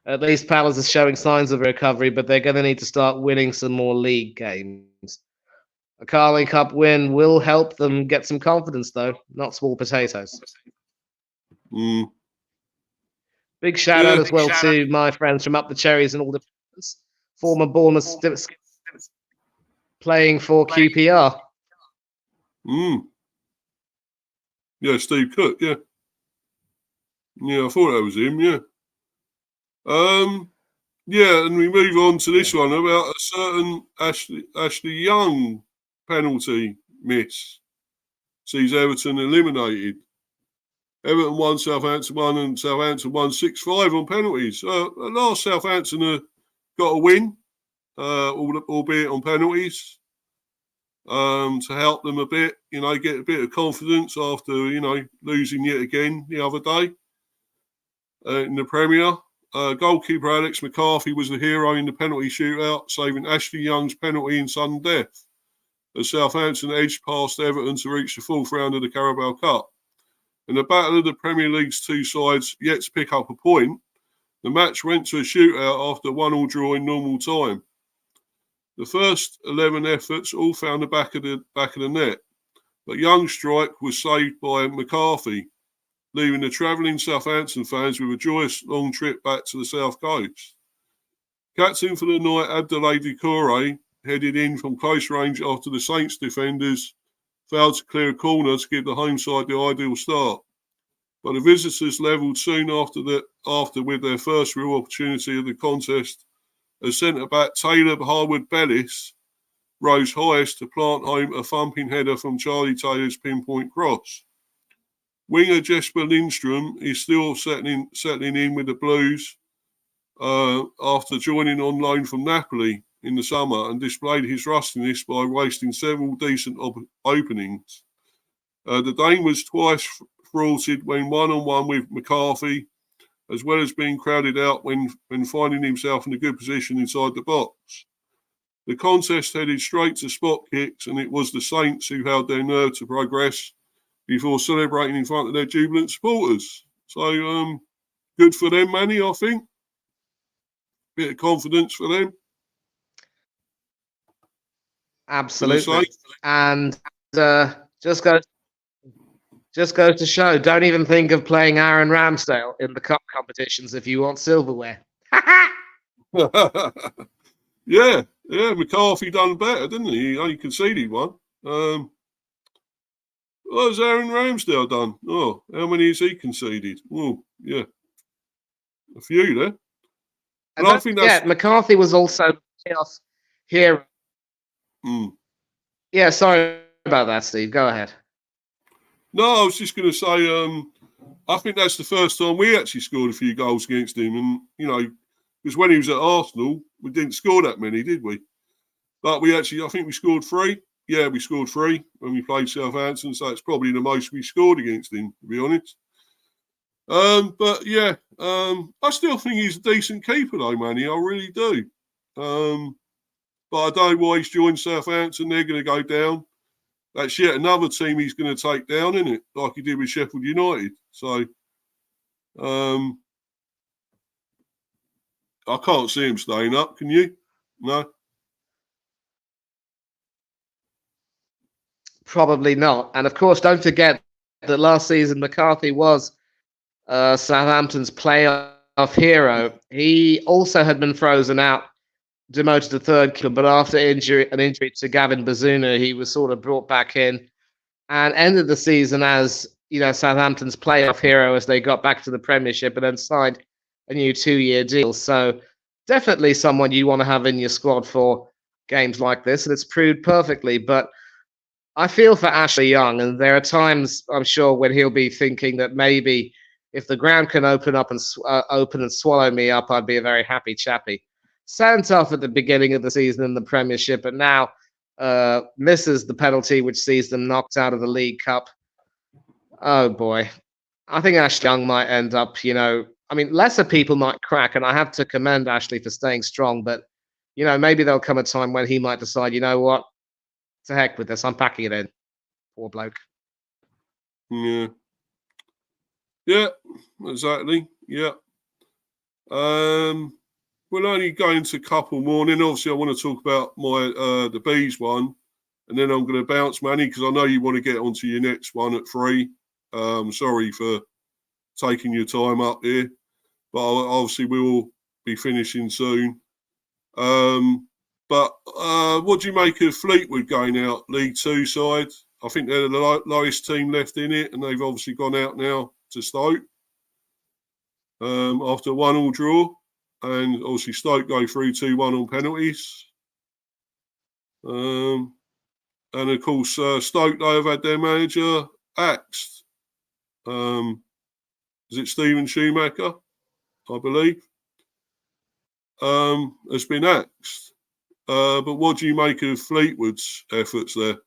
At least Palace is showing signs of recovery, but they're going to need to start winning some more league games. A Carling Cup win will help them get some confidence, though. Not small potatoes. Big shout out as well to my friends from Up the Cherries and all the former Bournemouth playing for QPR. Yeah, Steve Cook, yeah. Yeah, I thought that was him, yeah. Yeah, and we move on to this one about a certain Ashley Young penalty miss. Sees Everton eliminated. Everton won, Southampton won, and Southampton won 6-5 on penalties. Last Southampton got a win, albeit on penalties, to help them a bit, get a bit of confidence after, losing yet again the other day in the Premier. Goalkeeper Alex McCarthy was the hero in the penalty shootout, saving Ashley Young's penalty in sudden death as Southampton edged past Everton to reach the fourth round of the Carabao Cup. In the battle of the Premier League's two sides yet to pick up a point, the match went to a shootout after a 1-1 draw in normal time. The first 11 efforts all found the back of the net, but Young's strike was saved by McCarthy, leaving the travelling Southampton fans with a joyous long trip back to the South Coast. Captain for the night, Abdoulaye Doucouré, headed in from close range after the Saints defenders failed to clear a corner to give the home side the ideal start. But the visitors levelled soon after with their first real opportunity of the contest as centre-back Taylor Harwood-Bellis rose highest to plant home a thumping header from Charlie Taylor's pinpoint cross. Winger Jesper Lindstrom is still settling in with the Blues after joining on loan from Napoli in the summer and displayed his rustiness by wasting several decent openings. The Dane was twice thwarted when one-on-one with McCarthy, as well as being crowded out when finding himself in a good position inside the box. The contest headed straight to spot kicks, and it was the Saints who held their nerve to progress before celebrating in front of their jubilant supporters. So, good for them, Manny, I think. Bit of confidence for them. Absolutely. And just goes to show, don't even think of playing Aaron Ramsdale in the cup competitions if you want silverware. Yeah, McCarthy done better, didn't he? He only conceded one. What has Aaron Ramsdale done? Oh, how many has he conceded? Oh, yeah. A few there. And I think that's... McCarthy was also playoff hero. Yeah, sorry about that, Steve. Go ahead. No, I was just going to say, I think that's the first time we actually scored a few goals against him. And, you know, because when he was at Arsenal, we didn't score that many, did we? But I think we scored 3. Yeah, we scored 3 when we played Southampton. So it's probably the most we scored against him, to be honest. But yeah, I still think he's a decent keeper, though, Manny. I really do. But I don't know why he's joined Southampton. They're going to go down. That's yet another team he's going to take down, isn't it? Like he did with Sheffield United. So, I can't see him staying up. Can you? No. Probably not. And of course, don't forget that last season McCarthy was Southampton's playoff hero. He also had been frozen out, demoted to third keeper, but after an injury to Gavin Bazunu, he was sort of brought back in and ended the season as, you know, Southampton's playoff hero as they got back to the Premiership and then signed a new 2-year deal. So definitely someone you want to have in your squad for games like this, and it's proved perfectly. But I feel for Ashley Young, and there are times I'm sure when he'll be thinking that maybe if the ground can open and swallow me up, I'd be a very happy chappy. Sent off at the beginning of the season in the Premiership, but now misses the penalty, which sees them knocked out of the League Cup. Oh boy, I think Ashley Young might end up. You know, I mean, lesser people might crack, and I have to commend Ashley for staying strong. But you know, maybe there'll come a time when he might decide, you know what, to heck with this, I'm packing it in. Poor bloke. Yeah. Yeah, exactly. Yeah. We'll only go into a couple more, and then obviously I want to talk about my the bees one, and then I'm going to bounce Manny because I know you want to get onto your next one at 3. Sorry for taking your time up here, but obviously we will be finishing soon. But what do you make of Fleetwood going out League 2 side? I think they're the lowest team left in it, and they've obviously gone out now to Stoke after a 1-1 draw. And obviously Stoke go through 2-1 on penalties. And of course, Stoke, they have had their manager axed. Is it Stephen Schumacher, I believe? Has been axed. But what do you make of Fleetwood's efforts there?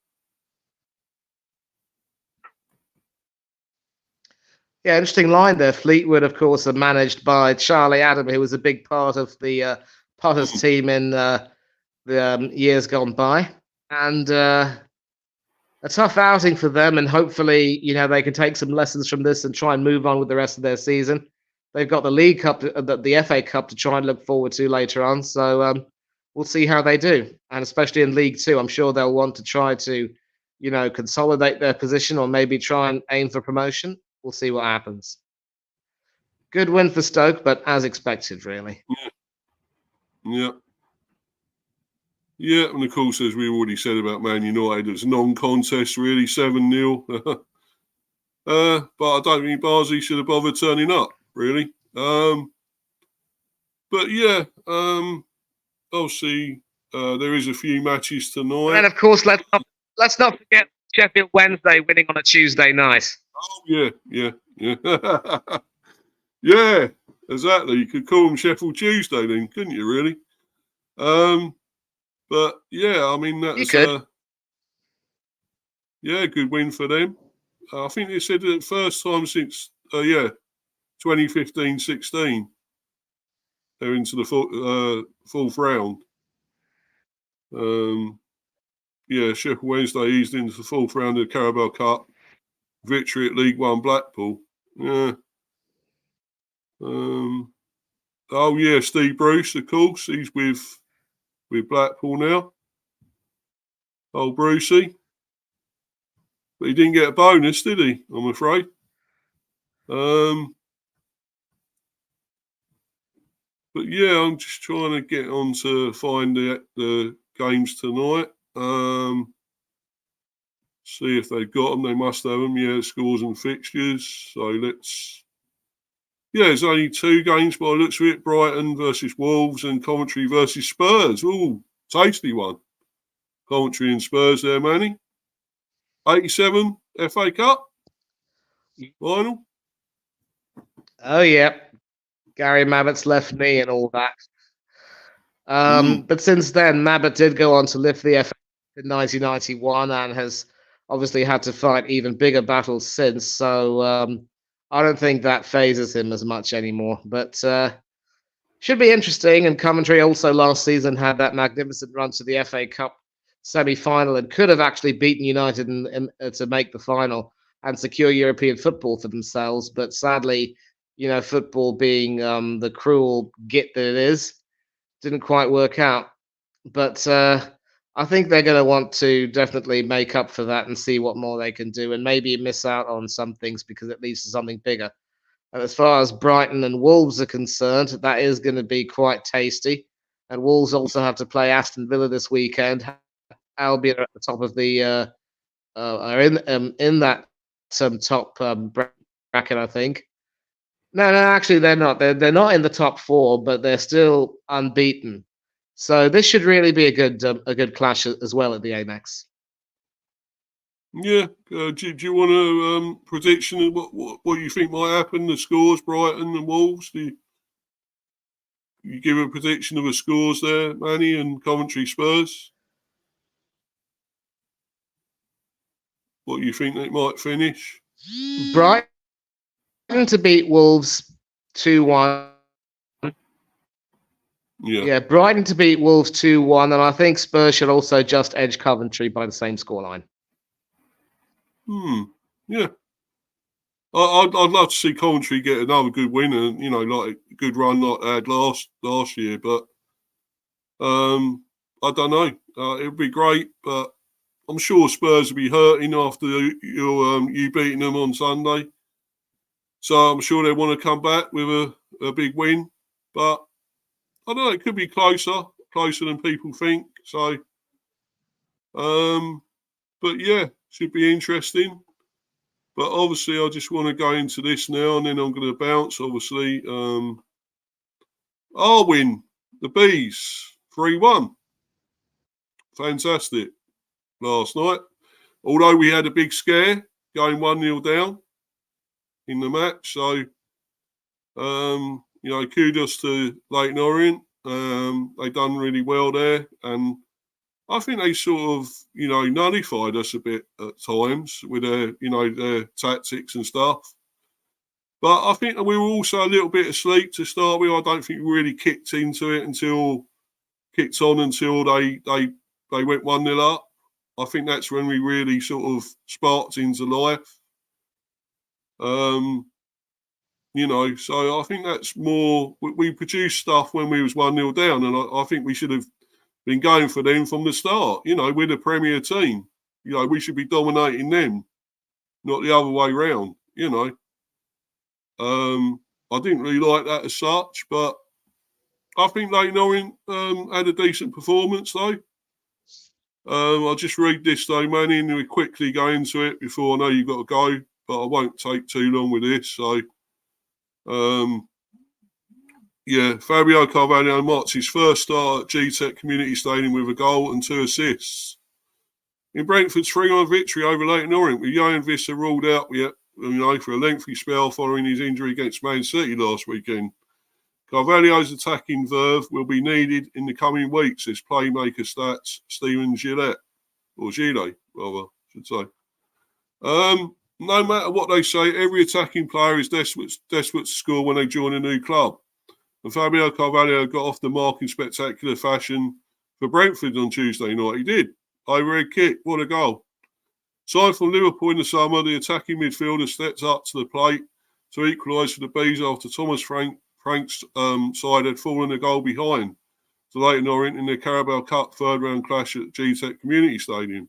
Yeah, interesting line there. Fleetwood, of course, are managed by Charlie Adam, who was a big part of the Potters team in the years gone by. And a tough outing for them, and hopefully, you know, they can take some lessons from this and try and move on with the rest of their season. They've got the League Cup, the FA Cup to try and look forward to later on. So we'll see how they do. And especially in League 2, I'm sure they'll want to try to, you know, consolidate their position or maybe try and aim for promotion. We'll see what happens. Good win for Stoke, but as expected, really. Yeah. Yeah, and of course, as we already said about Man United, it's a non-contest, really, 7-0. But I don't think Barzi should have bothered turning up, really. But yeah, obviously, there is a few matches tonight. And of course, let's not forget Sheffield Wednesday winning on a Tuesday night. Oh, yeah. Yeah, exactly. You could call them Sheffield Tuesday then, couldn't you, really? But yeah, I mean, that's good win for them. I think they said the first time since 2015-16 they're into the fourth round. Sheffield Wednesday eased into the fourth round of the Carabao Cup. Victory at League One Blackpool. Yeah. Steve Bruce, of course, he's with Blackpool now. Old Brucey. But he didn't get a bonus, did he? I'm afraid. But yeah, I'm just trying to get on to find the games tonight. see if they've got them. They must have them. Yeah, scores and fixtures. So let's. Yeah, there's only 2 games by the looks of it. Brighton versus Wolves and Coventry versus Spurs. Ooh, tasty one. Coventry and Spurs there, Manny. 87 FA Cup final. Oh, yeah. Gary Mabbott's left knee and all that. But since then, Mabbott did go on to lift the FA in 1991 and has obviously had to fight even bigger battles since. So I don't think that phases him as much anymore. But should be interesting. And Coventry also last season had that magnificent run to the FA Cup semi-final and could have actually beaten United to make the final and secure European football for themselves. But sadly, football being the cruel git that it is, didn't quite work out. But I think they're going to want to definitely make up for that and see what more they can do and maybe miss out on some things because it leads to something bigger. And as far as Brighton and Wolves are concerned, that is going to be quite tasty. And Wolves also have to play Aston Villa this weekend. Albion are at the top of the are in that top bracket, I think. No, actually they're not. They're not in the top 4, but they're still unbeaten. So this should really be a good clash as well at the Amex. Yeah. Do you want a prediction of what you think might happen? The scores, Brighton and Wolves. Do you give a prediction of the scores there, Manny, and Coventry Spurs? What you think they might finish? Brighton to beat Wolves 2-1. Yeah, Brighton to beat Wolves 2-1, and I think Spurs should also just edge Coventry by the same scoreline. Yeah. I'd love to see Coventry get another good win and, like a good run like they had last year. But I don't know. It would be great, but I'm sure Spurs will be hurting after you beating them on Sunday. So I'm sure they want to come back with a big win. But I don't know, it could be closer than people think. So, but yeah, should be interesting. But obviously, I just want to go into this now, and then I'm going to bounce. Obviously, our win, the Bees, 3-1. Fantastic last night. Although we had a big scare, going 1-0 down in the match. So, kudos to Leyton Orient. They done really well there. And I think they sort of, nullified us a bit at times with their tactics and stuff. But I think we were also a little bit asleep to start with. I don't think we really kicked on until they went 1-0 up. I think that's when we really sort of sparked into life. So I think that's more. We produced stuff when we was 1-0 down, and I think we should have been going for them from the start. We're the Premier team. We should be dominating them, not the other way round. I didn't really like that as such, but I think Leyton Orient had a decent performance though. I'll just read this though, Manny, and we quickly go into it before I know you've got to go, but I won't take too long with this. So, Fabio Carvalho marks his first start at GTEC Community Stadium with a goal and 2 assists. In Brentford's 3-1 victory over Leyton Orient, with Johan Visser ruled out for a lengthy spell following his injury against Man City last weekend. Carvalho's attacking verve will be needed in the coming weeks, says playmaker stats Stephen Gillette, or Gillet, rather, I should say. No matter what they say, every attacking player is desperate to score when they join a new club. And Fabio Carvalho got off the mark in spectacular fashion for Brentford on Tuesday night. He did. Overhead kick, what a goal. Signed from Liverpool in the summer, the attacking midfielder stepped up to the plate to equalise for the Bees after Thomas Frank's side had fallen a goal behind to Leyton Orient in their Carabao Cup third-round clash at GTEC Community Stadium.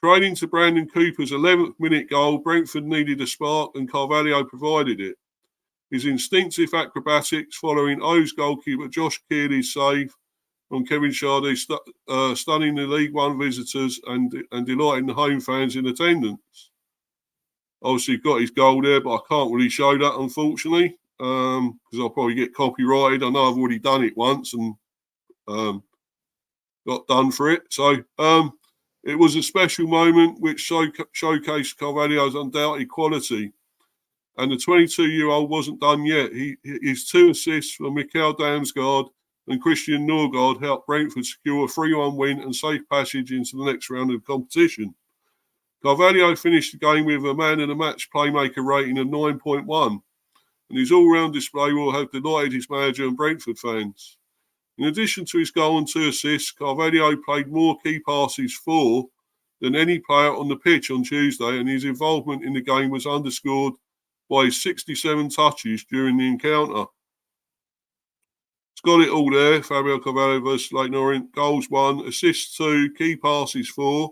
Training to Brandon Cooper's 11th minute goal, Brentford needed a spark and Carvalho provided it. His instinctive acrobatics following O's goalkeeper Josh Keeley's save from Kevin Shardy, stunning the League One visitors and delighting the home fans in attendance. Obviously, got his goal there, but I can't really show that, unfortunately, because I'll probably get copyrighted. I know I've already done it once and got done for it. So it was a special moment which showcased Carvalho's undoubted quality. And the 22-year-old wasn't done yet. His 2 assists from Mikael Damsgaard and Christian Norgard helped Brentford secure a 3-1 win and safe passage into the next round of the competition. Carvalho finished the game with a man-of-the-match playmaker rating of 9.1, and his all-round display will have delighted his manager and Brentford fans. In addition to his goal and 2 assists, Carvalho played more key passes for than any player on the pitch on Tuesday, and his involvement in the game was underscored by his 67 touches during the encounter. It's got it all there. Fabio Carvalho versus Leyton Orient. Goals 1, assists 2, key passes 4,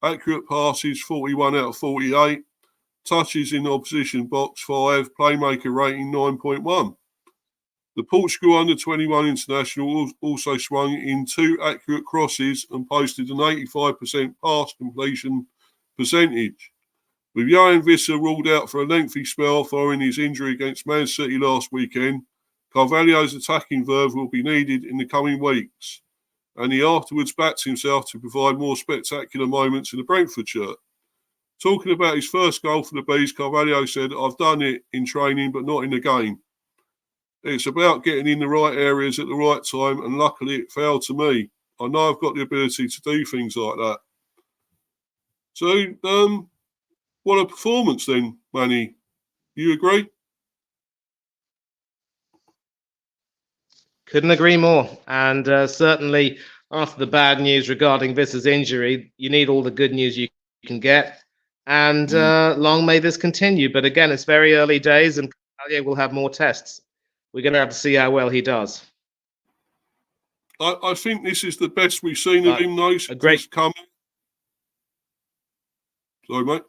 accurate passes 41 out of 48, touches in opposition box 5, playmaker rating 9.1. The Portugal under-21 international also swung in 2 accurate crosses and posted an 85% pass completion percentage. With Johan Visser ruled out for a lengthy spell following his injury against Man City last weekend, Carvalho's attacking verve will be needed in the coming weeks, and he afterwards backed himself to provide more spectacular moments in the Brentford shirt. Talking about his first goal for the Bees, Carvalho said, "I've done it in training, but not in the game. It's about getting in the right areas at the right time, and luckily it fell to me. I know I've got the ability to do things like that." So, what a performance then, Manny. You agree? Couldn't agree more. And certainly after the bad news regarding Visser's injury, you need all the good news you can get. And long may this continue. But again, it's very early days and Carvalho will have more tests. We're going to have to see how well he does. I think this is the best we've seen of him, though, since he's come. Sorry, mate.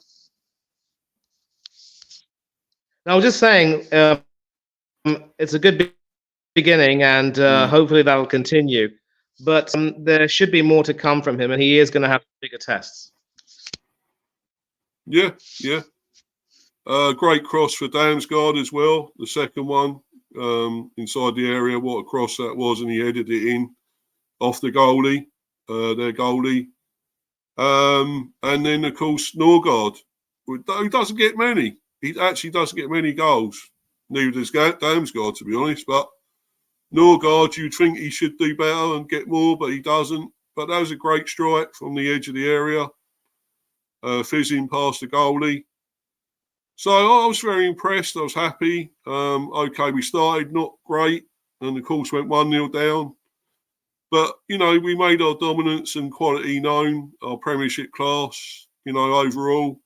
I was just saying, it's a good beginning, and hopefully that'll continue. But there should be more to come from him, and he is going to have bigger tests. Yeah. Great cross for Damsgaard as well. The second one inside the area. What a cross that was, and he headed it in off the goalie, their goalie. And then, of course, Norgard, who doesn't get many. He actually doesn't get many goals. Neither does Damsgaard, to be honest. But Norgard, you'd think he should do better and get more, but he doesn't. But that was a great strike from the edge of the area, fizzing past the goalie. So I was very impressed. I was happy. Okay, we started not great, and of course went 1-0 down. But, you know, we made our dominance and quality known, our Premiership class, you know, overall,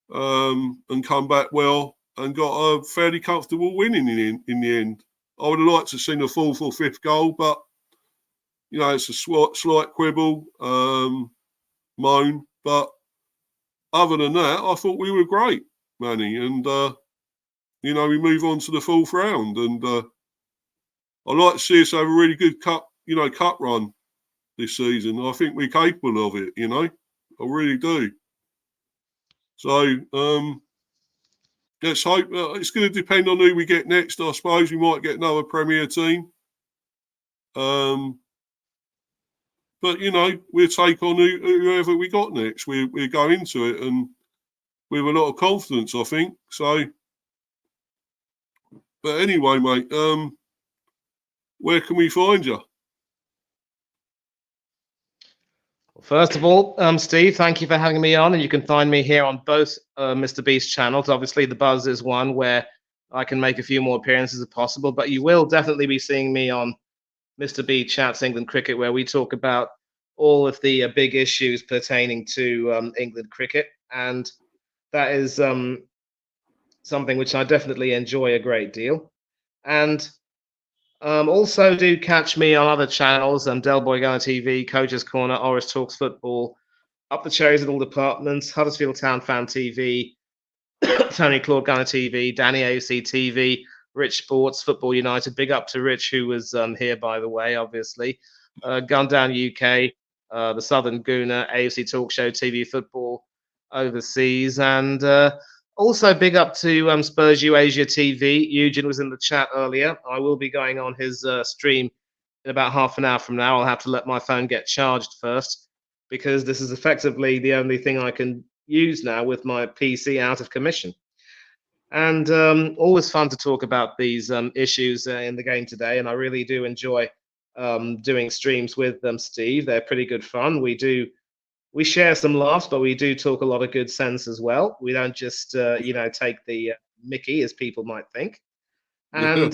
and come back well and got a fairly comfortable win in the end. I would have liked to have seen a 4th or 5th goal, but, you know, it's a slight quibble, moan. But other than that, I thought we were great, Manny. And, you know, we move on to the 4th round. And I'd like to see us have a really good cup run this season. I think we're capable of it, you know. I really do. So let's hope. It's going to depend on who we get next, I suppose. We might get another Premier team. But, you know, we'll take on whoever we got next. We'll go into it and with a lot of confidence, I think. So, but anyway, mate, where can we find you? First of all, Steve, thank you for having me on, and you can find me here on both Mr. Beast channels. Obviously, the Buzz is one where I can make a few more appearances if possible, but you will definitely be seeing me on Mr. B Chats England Cricket, where we talk about all of the big issues pertaining to England cricket, and that is something which I definitely enjoy a great deal. And also do catch me on other channels, Del Boy Gunner TV, Coach's Corner, Oris Talks Football, Up the Cherries in all departments, Huddersfield Town Fan TV, Tony Claude Gunner TV, Danny AOC TV, Rich Sports, Football United. Big up to Rich, who was here, by the way, obviously. Gun Down UK, the Southern Gooner, AFC Talk Show, TV Football Overseas, and also big up to Spurs U Asia TV. Eugene was in the chat earlier. I will be going on his stream in about half an hour from now. I'll have to let my phone get charged first because this is effectively the only thing I can use now with my PC out of commission. And always fun to talk about these issues in the game today. And I really do enjoy doing streams with Steve. They're pretty good fun. We share some laughs, but we do talk a lot of good sense as well. We don't just take the Mickey as people might think. And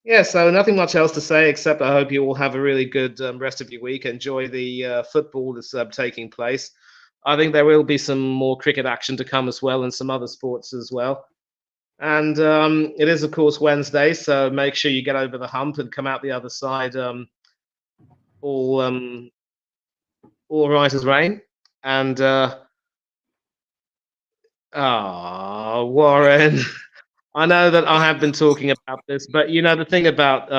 yeah, so nothing much else to say except I hope you all have a really good rest of your week. Enjoy the football that's taking place. I think there will be some more cricket action to come as well and some other sports as well. And it is, of course, Wednesday, so make sure you get over the hump and come out the other side all right as rain. And Warren, I know that I have been talking about this, but the thing about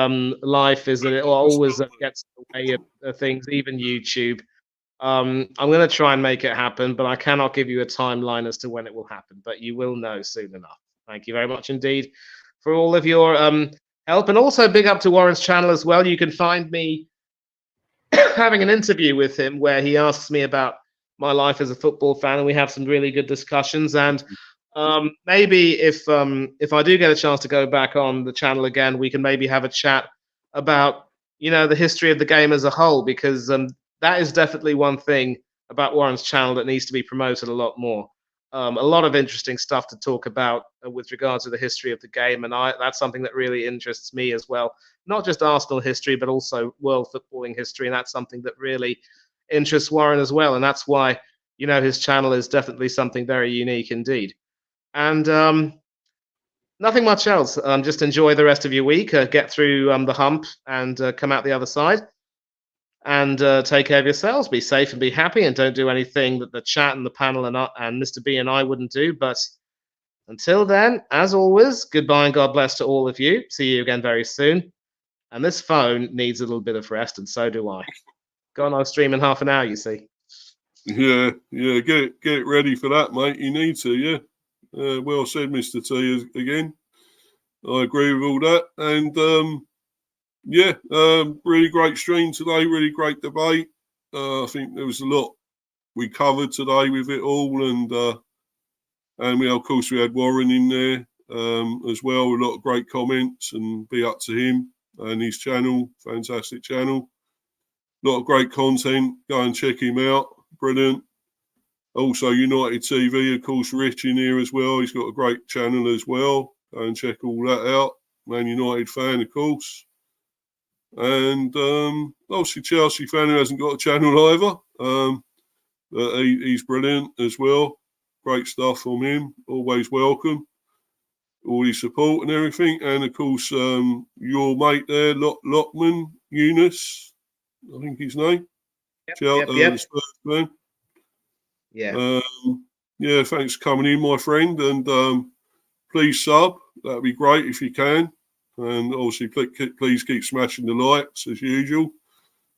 life is that it always gets in the way of things, even YouTube. I'm going to try and make it happen, but I cannot give you a timeline as to when it will happen, but you will know soon enough. Thank you very much indeed for all of your help. And also big up to Warren's channel as well. You can find me having an interview with him where he asks me about my life as a football fan, and we have some really good discussions. And maybe if I do get a chance to go back on the channel again, we can maybe have a chat about the history of the game as a whole, because that is definitely one thing about Warren's channel that needs to be promoted a lot more. A lot of interesting stuff to talk about with regards to the history of the game, and that's something that really interests me as well. Not just Arsenal history, but also world footballing history, and that's something that really interests Warren as well. And that's why his channel is definitely something very unique indeed. And nothing much else. Just enjoy the rest of your week. Get through the hump and come out the other side. And take care of yourselves. Be safe and be happy, and don't do anything that the chat and the panel and Mr. B and I wouldn't do. But until then, as always, goodbye and God bless to all of you. See you again very soon. And this phone needs a little bit of rest, and so do I. Go on stream in half an hour, you see. Yeah, get ready for that, mate. You need to, yeah. Well said, Mr. T, again. I agree with all that. And really great stream today, really great debate. I think there was a lot we covered today with it all, and we, of course, we had Warren in there as well. A lot of great comments, and be up to him and his channel, fantastic channel. A lot of great content. Go and check him out. Brilliant. Also, United TV, of course, Rich in here as well. He's got a great channel as well. Go and check all that out. Man United fan, of course. And obviously Chelsea fan who hasn't got a channel either. But he's brilliant as well. Great stuff from him. Always welcome. All his support and everything. And of course, your mate there, Lockman Eunice, I think his name. Yep. Spurs fan. Yeah. Thanks for coming in, my friend. And please sub. That'd be great if you can. And obviously, please keep smashing the likes as usual.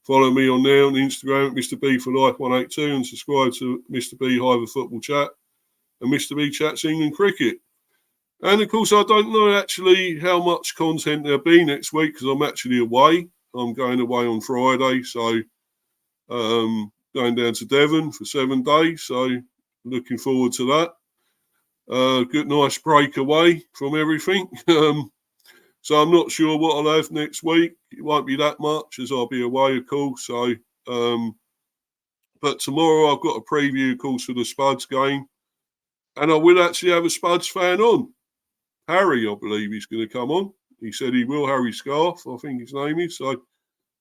Follow me on there on Instagram at Mr. B for Life 182 and subscribe to Mr. B Hiver Football Chat and Mr. B Chats England Cricket. And of course, I don't know actually how much content there'll be next week because I'm actually away. I'm going away on Friday, so going down to Devon for 7 days. So looking forward to that. Good, nice break away from everything. So I'm not sure what I'll have next week. It won't be that much as I'll be away, of course. So, but tomorrow I've got a preview, of course, for the Spuds game. And I will actually have a Spuds fan on. Harry, I believe he's going to come on. He said he will. Harry Scarf, I think his name is. So,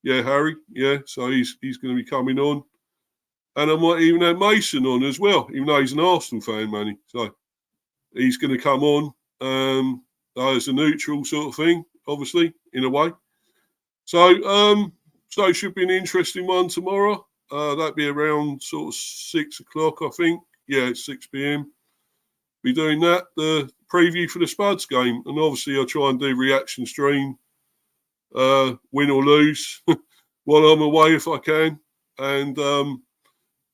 yeah, Harry. Yeah, so he's going to be coming on. And I might even have Mason on as well, even though he's an Arsenal fan, Manny. So he's going to come on. As a neutral sort of thing, obviously, in a way. So it should be an interesting one tomorrow. That'd be around sort of 6 o'clock, I think. Yeah, it's 6 p.m. Be doing that, the preview for the Spuds game. And obviously, I'll try and do reaction stream win or lose, while I'm away if I can. And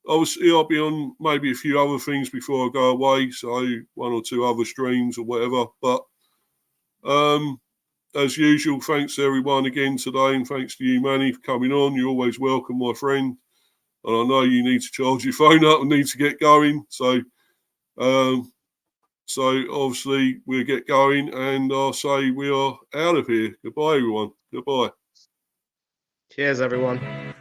obviously I'll be on maybe a few other things before I go away, so 1 or 2 other streams or whatever. But as usual, thanks to everyone again today, and thanks to you, Manny, for coming on. You're always welcome, my friend. And I know you need to charge your phone up and need to get going. So obviously we'll get going, and I'll say we are out of here. Goodbye, everyone. Goodbye. Cheers, everyone.